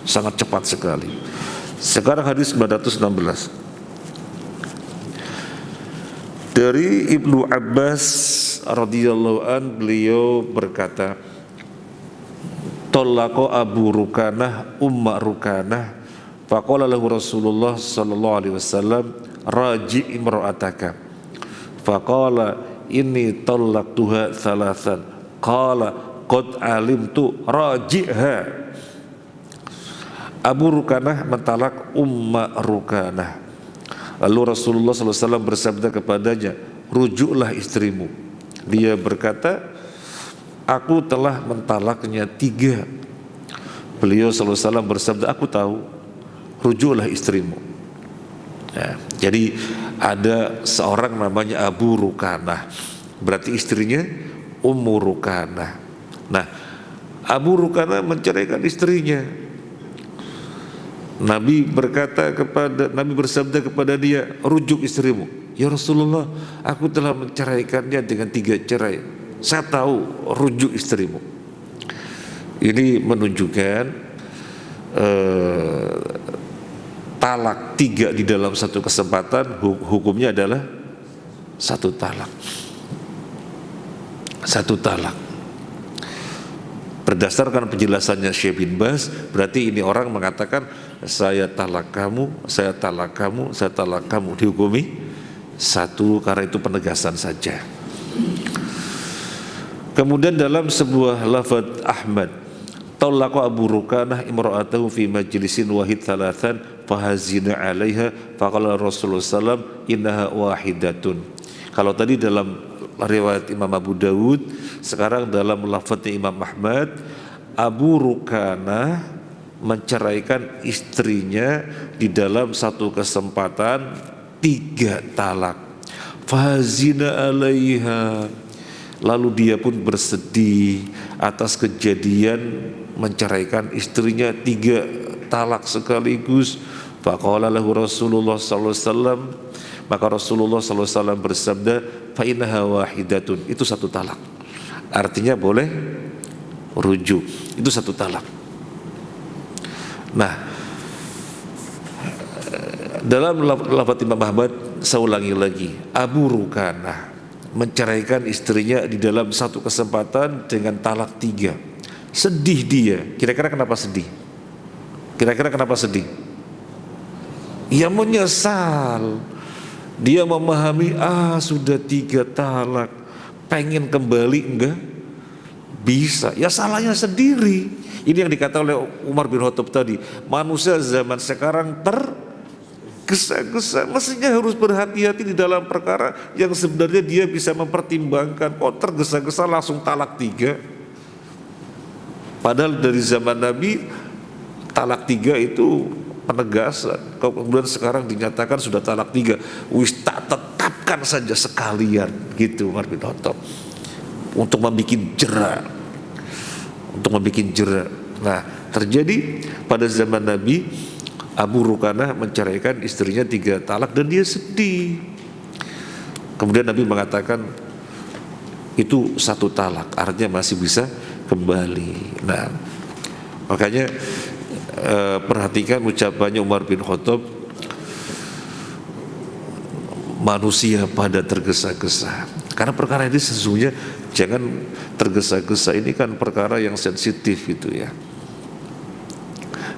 sangat cepat sekali. Sekarang hadis 916 dari Ibnu Abbas radhiyallahu an, beliau berkata, Tallaqo Abu Rukanah Umma Rukanah faqala lahu Rasulullah sallallahu alaihi wasallam raji' imra'ataka faqala inni tallaqtuha thalathan qala qad alimtu raji'ha. Abu Rukanah mentalak Umma Rukanah. Lalu Rasulullah SAW bersabda kepadanya, rujuklah istrimu. Dia berkata, aku telah mentalaknya 3. Beliau SAW bersabda, aku tahu, rujuklah istrimu. Ya, jadi ada seorang namanya Abu Rukanah, berarti istrinya Ummu Rukanah. Nah, Abu Rukanah menceraikan istrinya. Nabi bersabda kepada dia, rujuk istrimu. Ya Rasulullah, aku telah menceraikannya dengan 3 cerai. Saya tahu, rujuk istrimu. Ini menunjukkan talak 3 di dalam satu kesempatan, hukumnya adalah 1 talak. 1 talak. Berdasarkan penjelasannya Syekh bin Baz, berarti ini orang mengatakan saya talak kamu, saya talak kamu, saya talak kamu, dihukumi 1 karena itu penegasan saja. Kemudian dalam sebuah lafaz Ahmad, talaqa Abu Rukanah imra'atahu fi majlisin wahid thalathan fahazina 'alaiha faqala Rasulullah sallam innaha wahidatun. Kalau tadi dalam riwayat Imam Abu Dawud, sekarang dalam lafaznya Imam Ahmad, Abu Rukanah menceraikan istrinya di dalam satu kesempatan 3 talak. Fahazina 'alaiha, lalu dia pun bersedih atas kejadian menceraikan istrinya 3 talak sekaligus. Faqala lahu Rasulullah sallallahu alaihi wasallam, maka Rasulullah sallallahu alaihi wasallam bersabda, fa innaha wahidatun, itu 1 talak. Artinya boleh rujuk, itu 1 talak. Nah, dalam lafaz Imam Ahmad, saya ulangi lagi, Abu Rukanah menceraikan istrinya di dalam satu kesempatan dengan talak 3. Sedih dia. Kira-kira kenapa sedih? Kira-kira kenapa sedih? Ya menyesal. Dia memahami, sudah 3 talak, pengen kembali enggak bisa. Ya salahnya sendiri. Ini yang dikatakan oleh Umar bin Khattab tadi. Manusia zaman sekarang tergesa-gesa, mestinya harus berhati-hati di dalam perkara yang sebenarnya dia bisa mempertimbangkan. Kok tergesa-gesa langsung talak 3? Padahal dari zaman Nabi talak 3 itu penegasan. Kemudian sekarang dinyatakan sudah talak 3, wis tak tetapkan saja sekalian, gitu Umar bin Khattab, untuk membuat jerak. Nah, terjadi pada zaman Nabi, Abu Rukanah menceraikan istrinya 3 talak dan dia sedih. Kemudian Nabi mengatakan itu 1 talak, artinya masih bisa kembali. Nah, makanya perhatikan ucapannya Umar bin Khattab, manusia pada tergesa-gesa. Karena perkara ini sesungguhnya jangan tergesa-gesa, ini kan perkara yang sensitif gitu ya.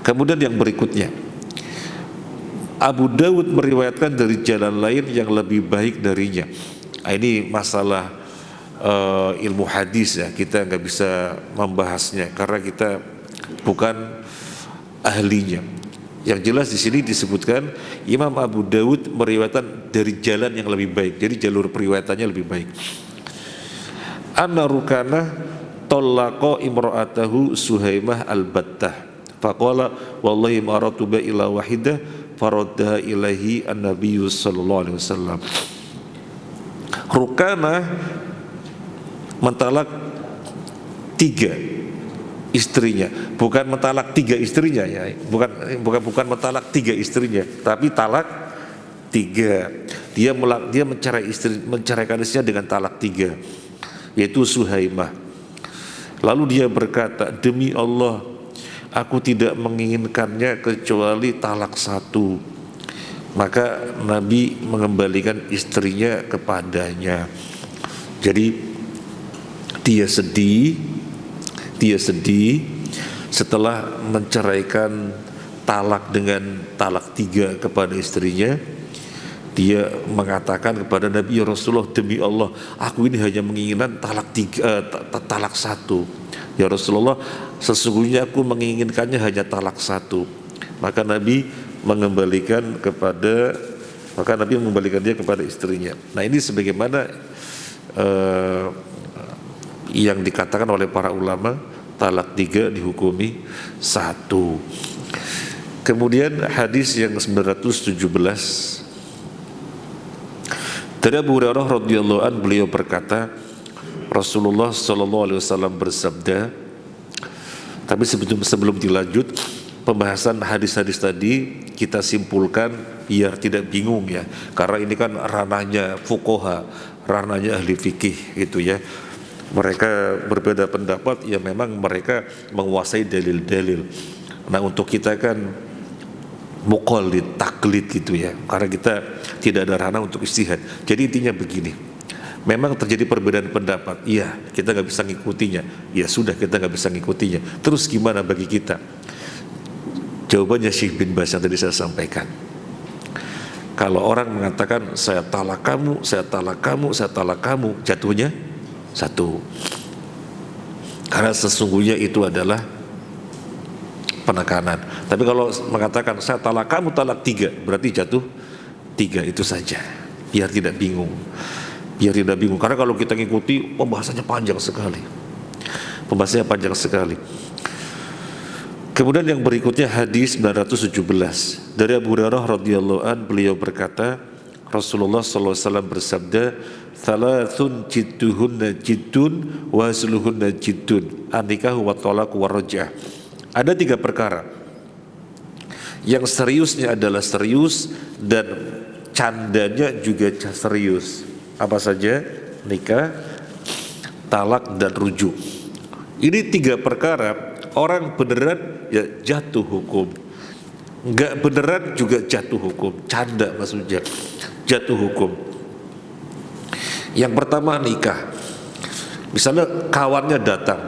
Kemudian yang berikutnya, Abu Dawud meriwayatkan dari jalan lain yang lebih baik darinya. Ini masalah ilmu hadis ya, kita nggak bisa membahasnya karena kita bukan ahlinya. Yang jelas di sini disebutkan Imam Abu Dawud meriwayatkan dari jalan yang lebih baik, jadi jalur periwayatannya lebih baik. Anna Rukanah talaqa imra'atahu Suhaimah al-Battah faqala wallahi ma aratu ba ila wahidah faradda ilaihi an-nabiy sallallahu alaihi wasallam. Rukanah mentalak 3 istrinya, bukan mentalak 3 istrinya ya, bukan mentalak 3 istrinya, tapi talak 3. Dia menceraikan istrinya dengan talak 3, yaitu Suhaimah. Lalu dia berkata, demi Allah, aku tidak menginginkannya kecuali talak 1. Maka Nabi mengembalikan istrinya kepadanya. Jadi dia sedih setelah menceraikan talak dengan talak 3 kepada istrinya. Dia mengatakan kepada Nabi, ya Rasulullah, demi Allah, aku ini hanya menginginkan talak satu. Ya Rasulullah, sesungguhnya aku menginginkannya hanya talak satu. Maka Nabi mengembalikan dia kepada istrinya. Nah, ini sebagaimana yang dikatakan oleh para ulama, talak 3 dihukumi 1. Kemudian hadis yang 917 dari Abu Hurairah radhiyallahu an, beliau berkata, Rasulullah sallallahu alaihi wasallam bersabda. Tapi sebelum dilanjut pembahasan hadis-hadis tadi, kita simpulkan biar tidak bingung ya, karena ini kan ranahnya fuqaha, ranahnya ahli fikih gitu ya. Mereka berbeda pendapat, ya memang mereka menguasai dalil-dalil. Nah, untuk kita kan muqallid, taklid gitu ya, karena kita tidak ada ranah untuk istihad. Jadi intinya begini, memang terjadi perbedaan pendapat, iya kita nggak bisa ngikutinya, ya sudah kita nggak bisa ngikutinya. Terus gimana bagi kita? Jawabannya Syekh bin Baz yang tadi saya sampaikan. Kalau orang mengatakan saya talak kamu, saya talak kamu, saya talak kamu, jatuhnya 1. Karena sesungguhnya itu adalah penekanan. Tapi kalau mengatakan saya talak kamu, talak 3, berarti jatuh 3, itu saja. Biar tidak bingung. Karena kalau kita ngikuti pembahasannya panjang sekali. Kemudian yang berikutnya hadis 917 dari Abu Hurairah radhiyallahu an, beliau berkata, Rasulullah sallallahu alaihi wasallam bersabda, "Thalathun jidduhunna jiddun wa hasluhunna jiddun, an-nikahu wa talaqu wa raj'ah." Ada 3 perkara yang seriusnya adalah serius dan candanya juga serius. Apa saja? Nikah, talak, dan rujuk. Ini 3 perkara, orang beneran ya jatuh hukum, enggak beneran juga jatuh hukum, canda maksudnya jatuh hukum. Yang pertama nikah. Misalnya kawannya datang,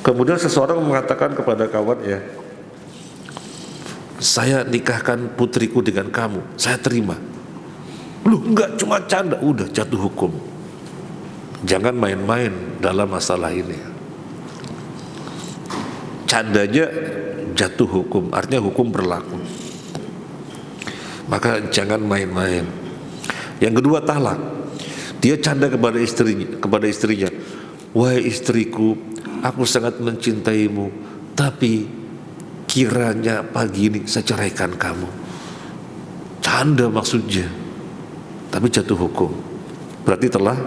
kemudian seseorang mengatakan kepada kawannya, saya nikahkan putriku dengan kamu, saya terima. Loh, enggak, cuma canda, udah jatuh hukum. Jangan main-main dalam masalah ini. Candanya jatuh hukum, artinya hukum berlaku. Maka jangan main-main. Yang kedua talak. Dia canda kepada istrinya, wahai istriku, aku sangat mencintaimu, tapi kiranya pagi ini saya ceraikan kamu. Canda maksudnya, tapi jatuh hukum, berarti telah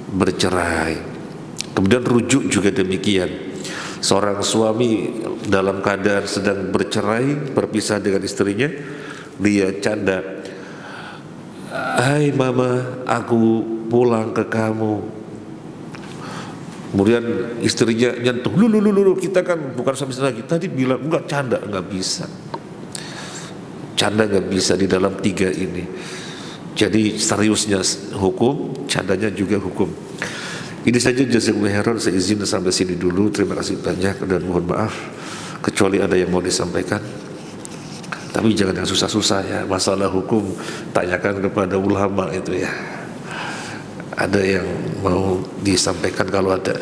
bercerai. Kemudian rujuk juga demikian. Seorang suami dalam keadaan sedang bercerai, berpisah dengan istrinya, dia canda, hai mama, aku pulang ke kamu. Kemudian istrinya nyentuh, lu, kita kan bukan suami istri lagi. Tadi bilang enggak, canda, enggak bisa. Canda enggak bisa di dalam 3 ini. Jadi seriusnya hukum, candanya juga hukum. Ini saja, jazakumullah khairan. Saya izin sampai sini dulu. Terima kasih banyak dan mohon maaf kecuali ada yang mau disampaikan. Tapi jangan yang susah-susah ya. Masalah hukum tanyakan kepada ulama itu ya. Ada yang mau disampaikan kalau ada?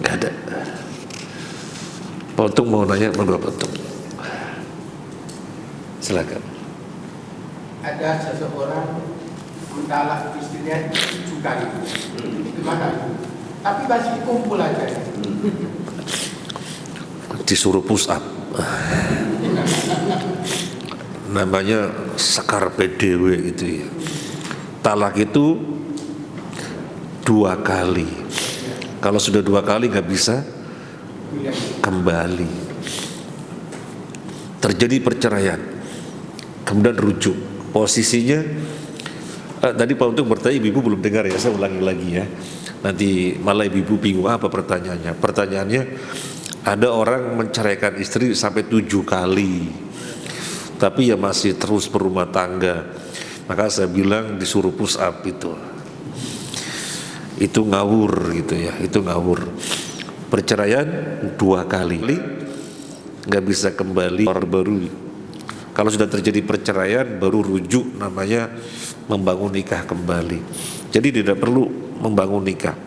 Gak ada. Pak Untung mau nanya, monggo Pak Untung. Silakan. Ada seseorang mentalak istrinya 7 kali. Gimana? Tapi masih kumpul aja. Disuruh push up. Namanya sekar PDW gitu ya. Talak itu 2 kali. Kalau sudah 2 kali nggak bisa kembali. Terjadi perceraian, kemudian rujuk. Posisinya tadi Pak Untung bertanya, ibu belum dengar ya, saya ulangi lagi ya. Nanti malah ibu bingung apa pertanyaannya. Pertanyaannya, ada orang menceraikan istri sampai 7 kali, tapi ya masih terus berumah tangga. Maka saya bilang disuruh push up itu. itu ngawur gitu ya, itu ngawur. Perceraian 2 kali nggak bisa kembali baru. Kalau sudah terjadi perceraian baru rujuk, namanya membangun nikah kembali. Jadi tidak perlu membangun nikah.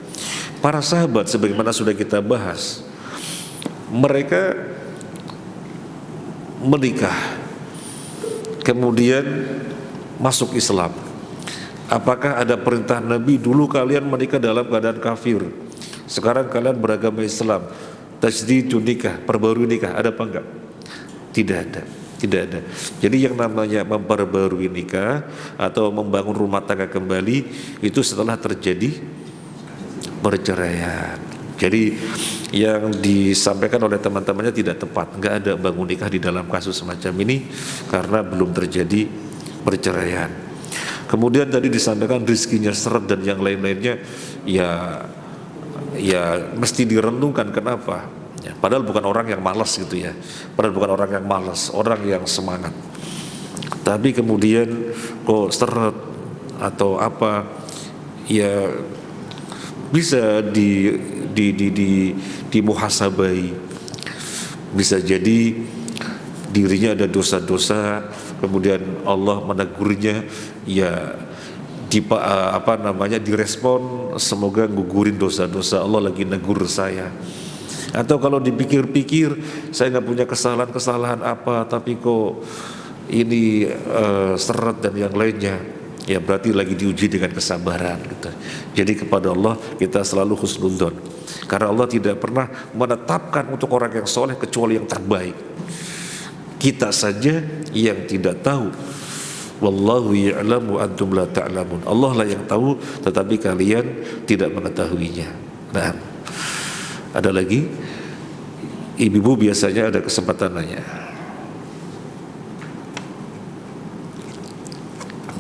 Para sahabat sebagaimana sudah kita bahas, mereka menikah kemudian masuk Islam. Apakah ada perintah Nabi dulu kalian menikah dalam keadaan kafir, sekarang kalian beragama Islam, tajdidun nikah, perbarui nikah, ada apa enggak? Tidak ada. Tidak ada. Jadi yang namanya memperbarui nikah atau membangun rumah tangga kembali itu setelah terjadi perceraian. Jadi yang disampaikan oleh teman-temannya tidak tepat. Nggak ada bangun nikah di dalam kasus semacam ini karena belum terjadi perceraian. Kemudian tadi disampaikan rizkinya seret dan yang lain-lainnya, ya mesti direnungkan kenapa. Ya, padahal bukan orang yang malas gitu ya. Padahal bukan orang yang malas, orang yang semangat. Tapi kemudian kok seret atau apa, ya bisa dimuhasabai. Bisa jadi dirinya ada dosa-dosa, kemudian Allah menegurnya, ya direspon, semoga gugurin dosa-dosa, Allah lagi negur saya. Atau kalau dipikir-pikir, saya nggak punya kesalahan apa, tapi kok ini seret dan yang lainnya, ya berarti lagi diuji dengan kesabaran gitu. Jadi kepada Allah kita selalu husnudzon, karena Allah tidak pernah menetapkan untuk orang yang soleh kecuali yang terbaik. Kita saja yang tidak tahu. Wallahu ya'lamu antum la ta'lamun. Allah lah yang tahu, tetapi kalian tidak mengetahuinya. Nah, ada lagi? Ibu-ibu biasanya ada kesempatan nanya.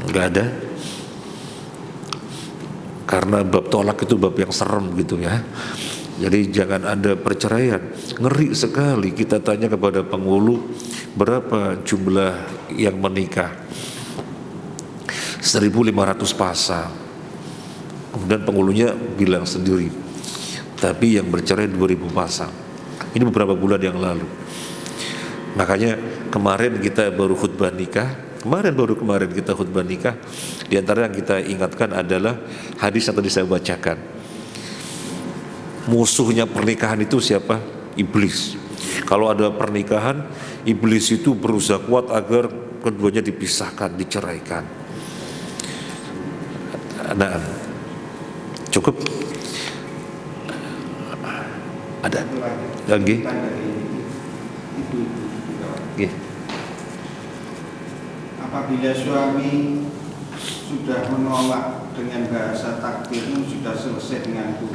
Enggak ada? Karena bab tolak itu bab yang serem gitu ya. Jadi jangan ada perceraian. Ngeri sekali kita tanya kepada penghulu, berapa jumlah yang menikah? 1.500 pasang. Kemudian penghulunya bilang sendiri, tapi yang bercerai 2.000 pasang. Ini beberapa bulan yang lalu. Makanya kemarin kita baru khutbah nikah. Kemarin kita khutbah nikah. Di antara yang kita ingatkan adalah hadis yang tadi saya bacakan. Musuhnya pernikahan itu siapa? Iblis. Kalau ada pernikahan, iblis itu berusaha kuat agar keduanya dipisahkan, diceraikan. Nah, cukup. Ada lagi? Apabila suami sudah menolak dengan bahasa takdirmu sudah selesai denganku,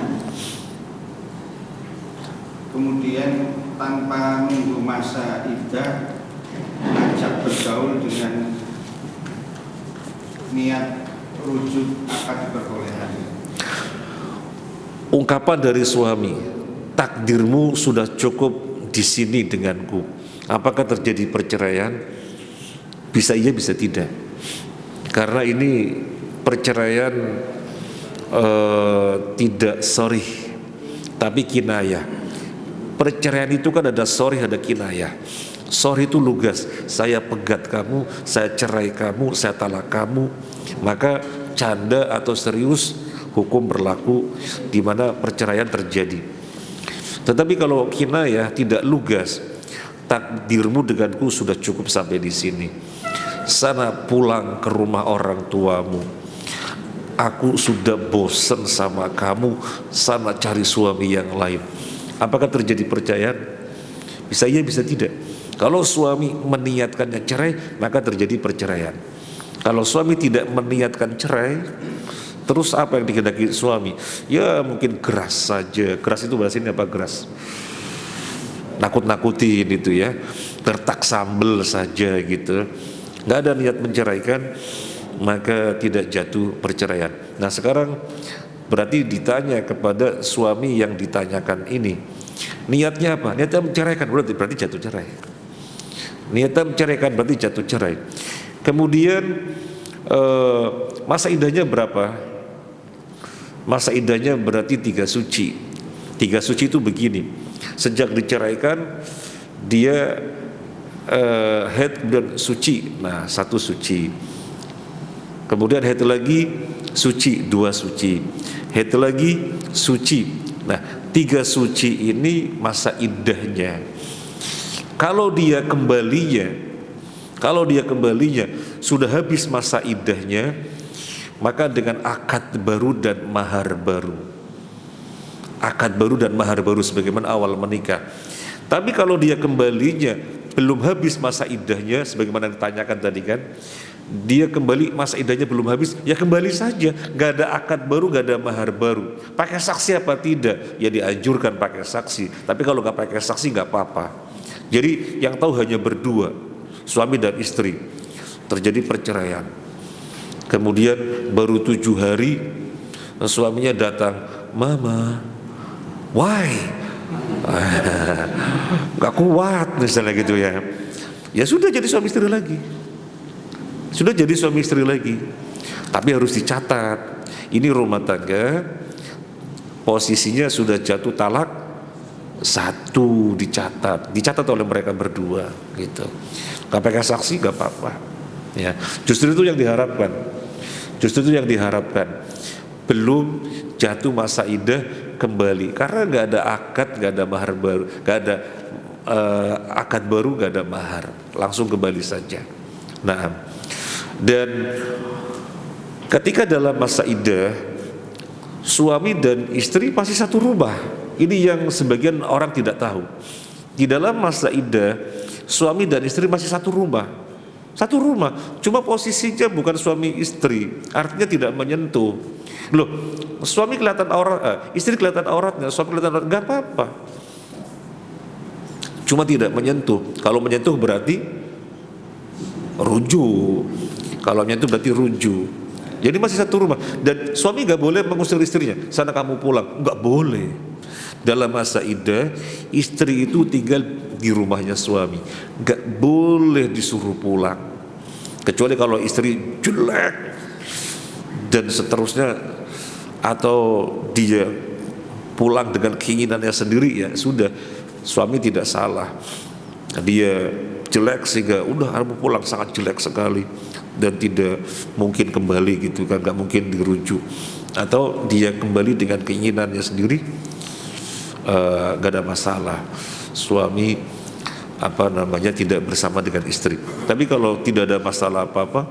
kemudian tanpa menunggu masa iddah ajak bergaul dengan niat rujuk, akan diperbolehkan. Ungkapan dari suami, takdirmu sudah cukup di sini denganku. Apakah terjadi perceraian? Bisa iya, bisa tidak. Karena ini perceraian tidak sharih, tapi kinayah. Perceraian itu kan ada sharih, ada kinayah. Sharih itu lugas, saya pegat kamu, saya cerai kamu, saya talak kamu. Maka canda atau serius hukum berlaku di mana perceraian terjadi. Tetapi kalau kinayah tidak lugas, takdirmu denganku sudah cukup sampai di sini. Sana pulang ke rumah orang tuamu. Aku sudah bosan sama kamu, sana cari suami yang lain. Apakah terjadi perceraian? Bisa iya, bisa tidak. Kalau suami meniatkannya cerai, maka terjadi perceraian. Kalau suami tidak meniatkan cerai, terus apa yang dikehendaki suami? Ya mungkin geras saja. Geras itu bahasa ini apa geras? Nakut-nakutin itu ya, gertak sambel saja gitu. Nggak ada niat menceraikan, maka tidak jatuh perceraian. Nah sekarang berarti ditanya kepada suami yang ditanyakan ini, niatnya apa? Niatnya menceraikan, berarti jatuh cerai. Niatnya menceraikan berarti jatuh cerai. Kemudian masa iddahnya berapa? Masa iddahnya berarti 3 suci. 3 suci itu begini, sejak diceraikan dia haid dan suci, nah 1 suci. Kemudian haid lagi suci, 2 suci. Haid lagi suci. Nah 3 suci ini masa iddahnya. Kalau dia kembalinya sudah habis masa iddahnya, maka dengan akad baru dan mahar baru. Akad baru dan mahar baru sebagaimana awal menikah. Tapi kalau dia kembalinya belum habis masa iddahnya, sebagaimana ditanyakan tadi kan, dia kembali masa iddahnya belum habis, ya kembali saja, gak ada akad baru, gak ada mahar baru. Pakai saksi apa tidak? Ya dianjurkan pakai saksi. Tapi kalau gak pakai saksi gak apa-apa. Jadi yang tahu hanya berdua, suami dan istri. Terjadi perceraian. Kemudian baru 7 hari suaminya datang, "Mama, why?" Gak kuat misalnya gitu ya. Ya sudah jadi suami istri lagi. Sudah jadi suami istri lagi. Tapi harus dicatat, ini rumah tangga posisinya sudah jatuh talak 1, dicatat oleh mereka berdua gitu. Gak pakai saksi gak apa-apa ya. Justru itu yang diharapkan. Belum jatuh masa iddah kembali, karena gak ada akad, gak ada mahar baru, gak ada akad baru, gak ada mahar, langsung kembali saja. Nah, dan ketika dalam masa iddah, suami dan istri pasti satu rumah. Ini yang sebagian orang tidak tahu. Di dalam masa iddah, suami dan istri masih satu rumah. Satu rumah, cuma posisinya bukan suami istri, artinya tidak menyentuh. Loh, suami kelihatan aurat, istri kelihatan auratnya, suami kelihatan aurat, gak apa-apa. Cuma tidak menyentuh. Kalau menyentuh berarti rujuk. Kalau menyentuh berarti rujuk. Jadi masih satu rumah. Dan suami gak boleh mengusir istrinya, sana kamu pulang, gak boleh. Dalam masa iddah, istri itu tinggal di rumahnya suami, gak boleh disuruh pulang. Kecuali kalau istri jelek dan seterusnya, atau dia pulang dengan keinginannya sendiri, ya sudah, suami tidak salah. Dia jelek sehingga udah kamu pulang, sangat jelek sekali dan tidak mungkin kembali gitu kan, gak mungkin dirujuk. Atau dia kembali dengan keinginannya sendiri, gak ada masalah. Suami tidak bersama dengan istri. Tapi kalau tidak ada masalah apa-apa,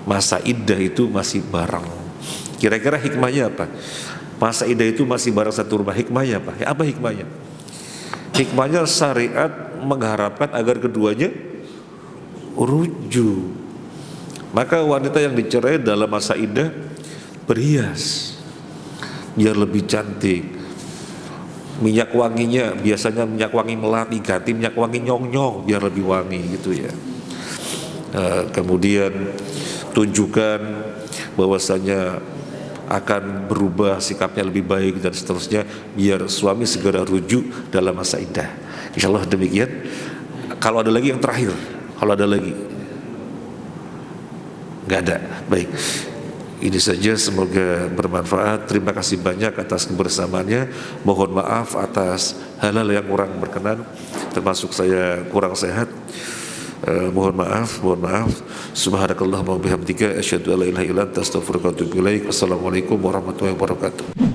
masa iddah itu masih bareng. Kira-kira hikmahnya apa? Masa iddah itu masih bareng satu rumah, hikmahnya apa? Apa hikmahnya? Hikmahnya syariat mengharapkan agar keduanya rujuk. Maka wanita yang dicerai dalam masa iddah berhias biar lebih cantik. Minyak wanginya biasanya minyak wangi melati, ganti minyak wangi nyong-nyong biar lebih wangi gitu ya. Kemudian tunjukkan bahwasanya akan berubah sikapnya lebih baik dan seterusnya, biar suami segera rujuk dalam masa iddah. Insyaallah demikian. Kalau ada lagi yang terakhir, kalau ada lagi, nggak ada. Baik, ini saja, semoga bermanfaat. Terima kasih banyak atas kebersamaannya. Mohon maaf atas hal-hal yang kurang berkenan, termasuk saya kurang sehat. Mohon maaf. Subhanakallahumma wa bihamdika asyhadu an la ilaha illa anta astaghfiruka wa atubu ilaik. Assalamualaikum warahmatullahi wabarakatuh.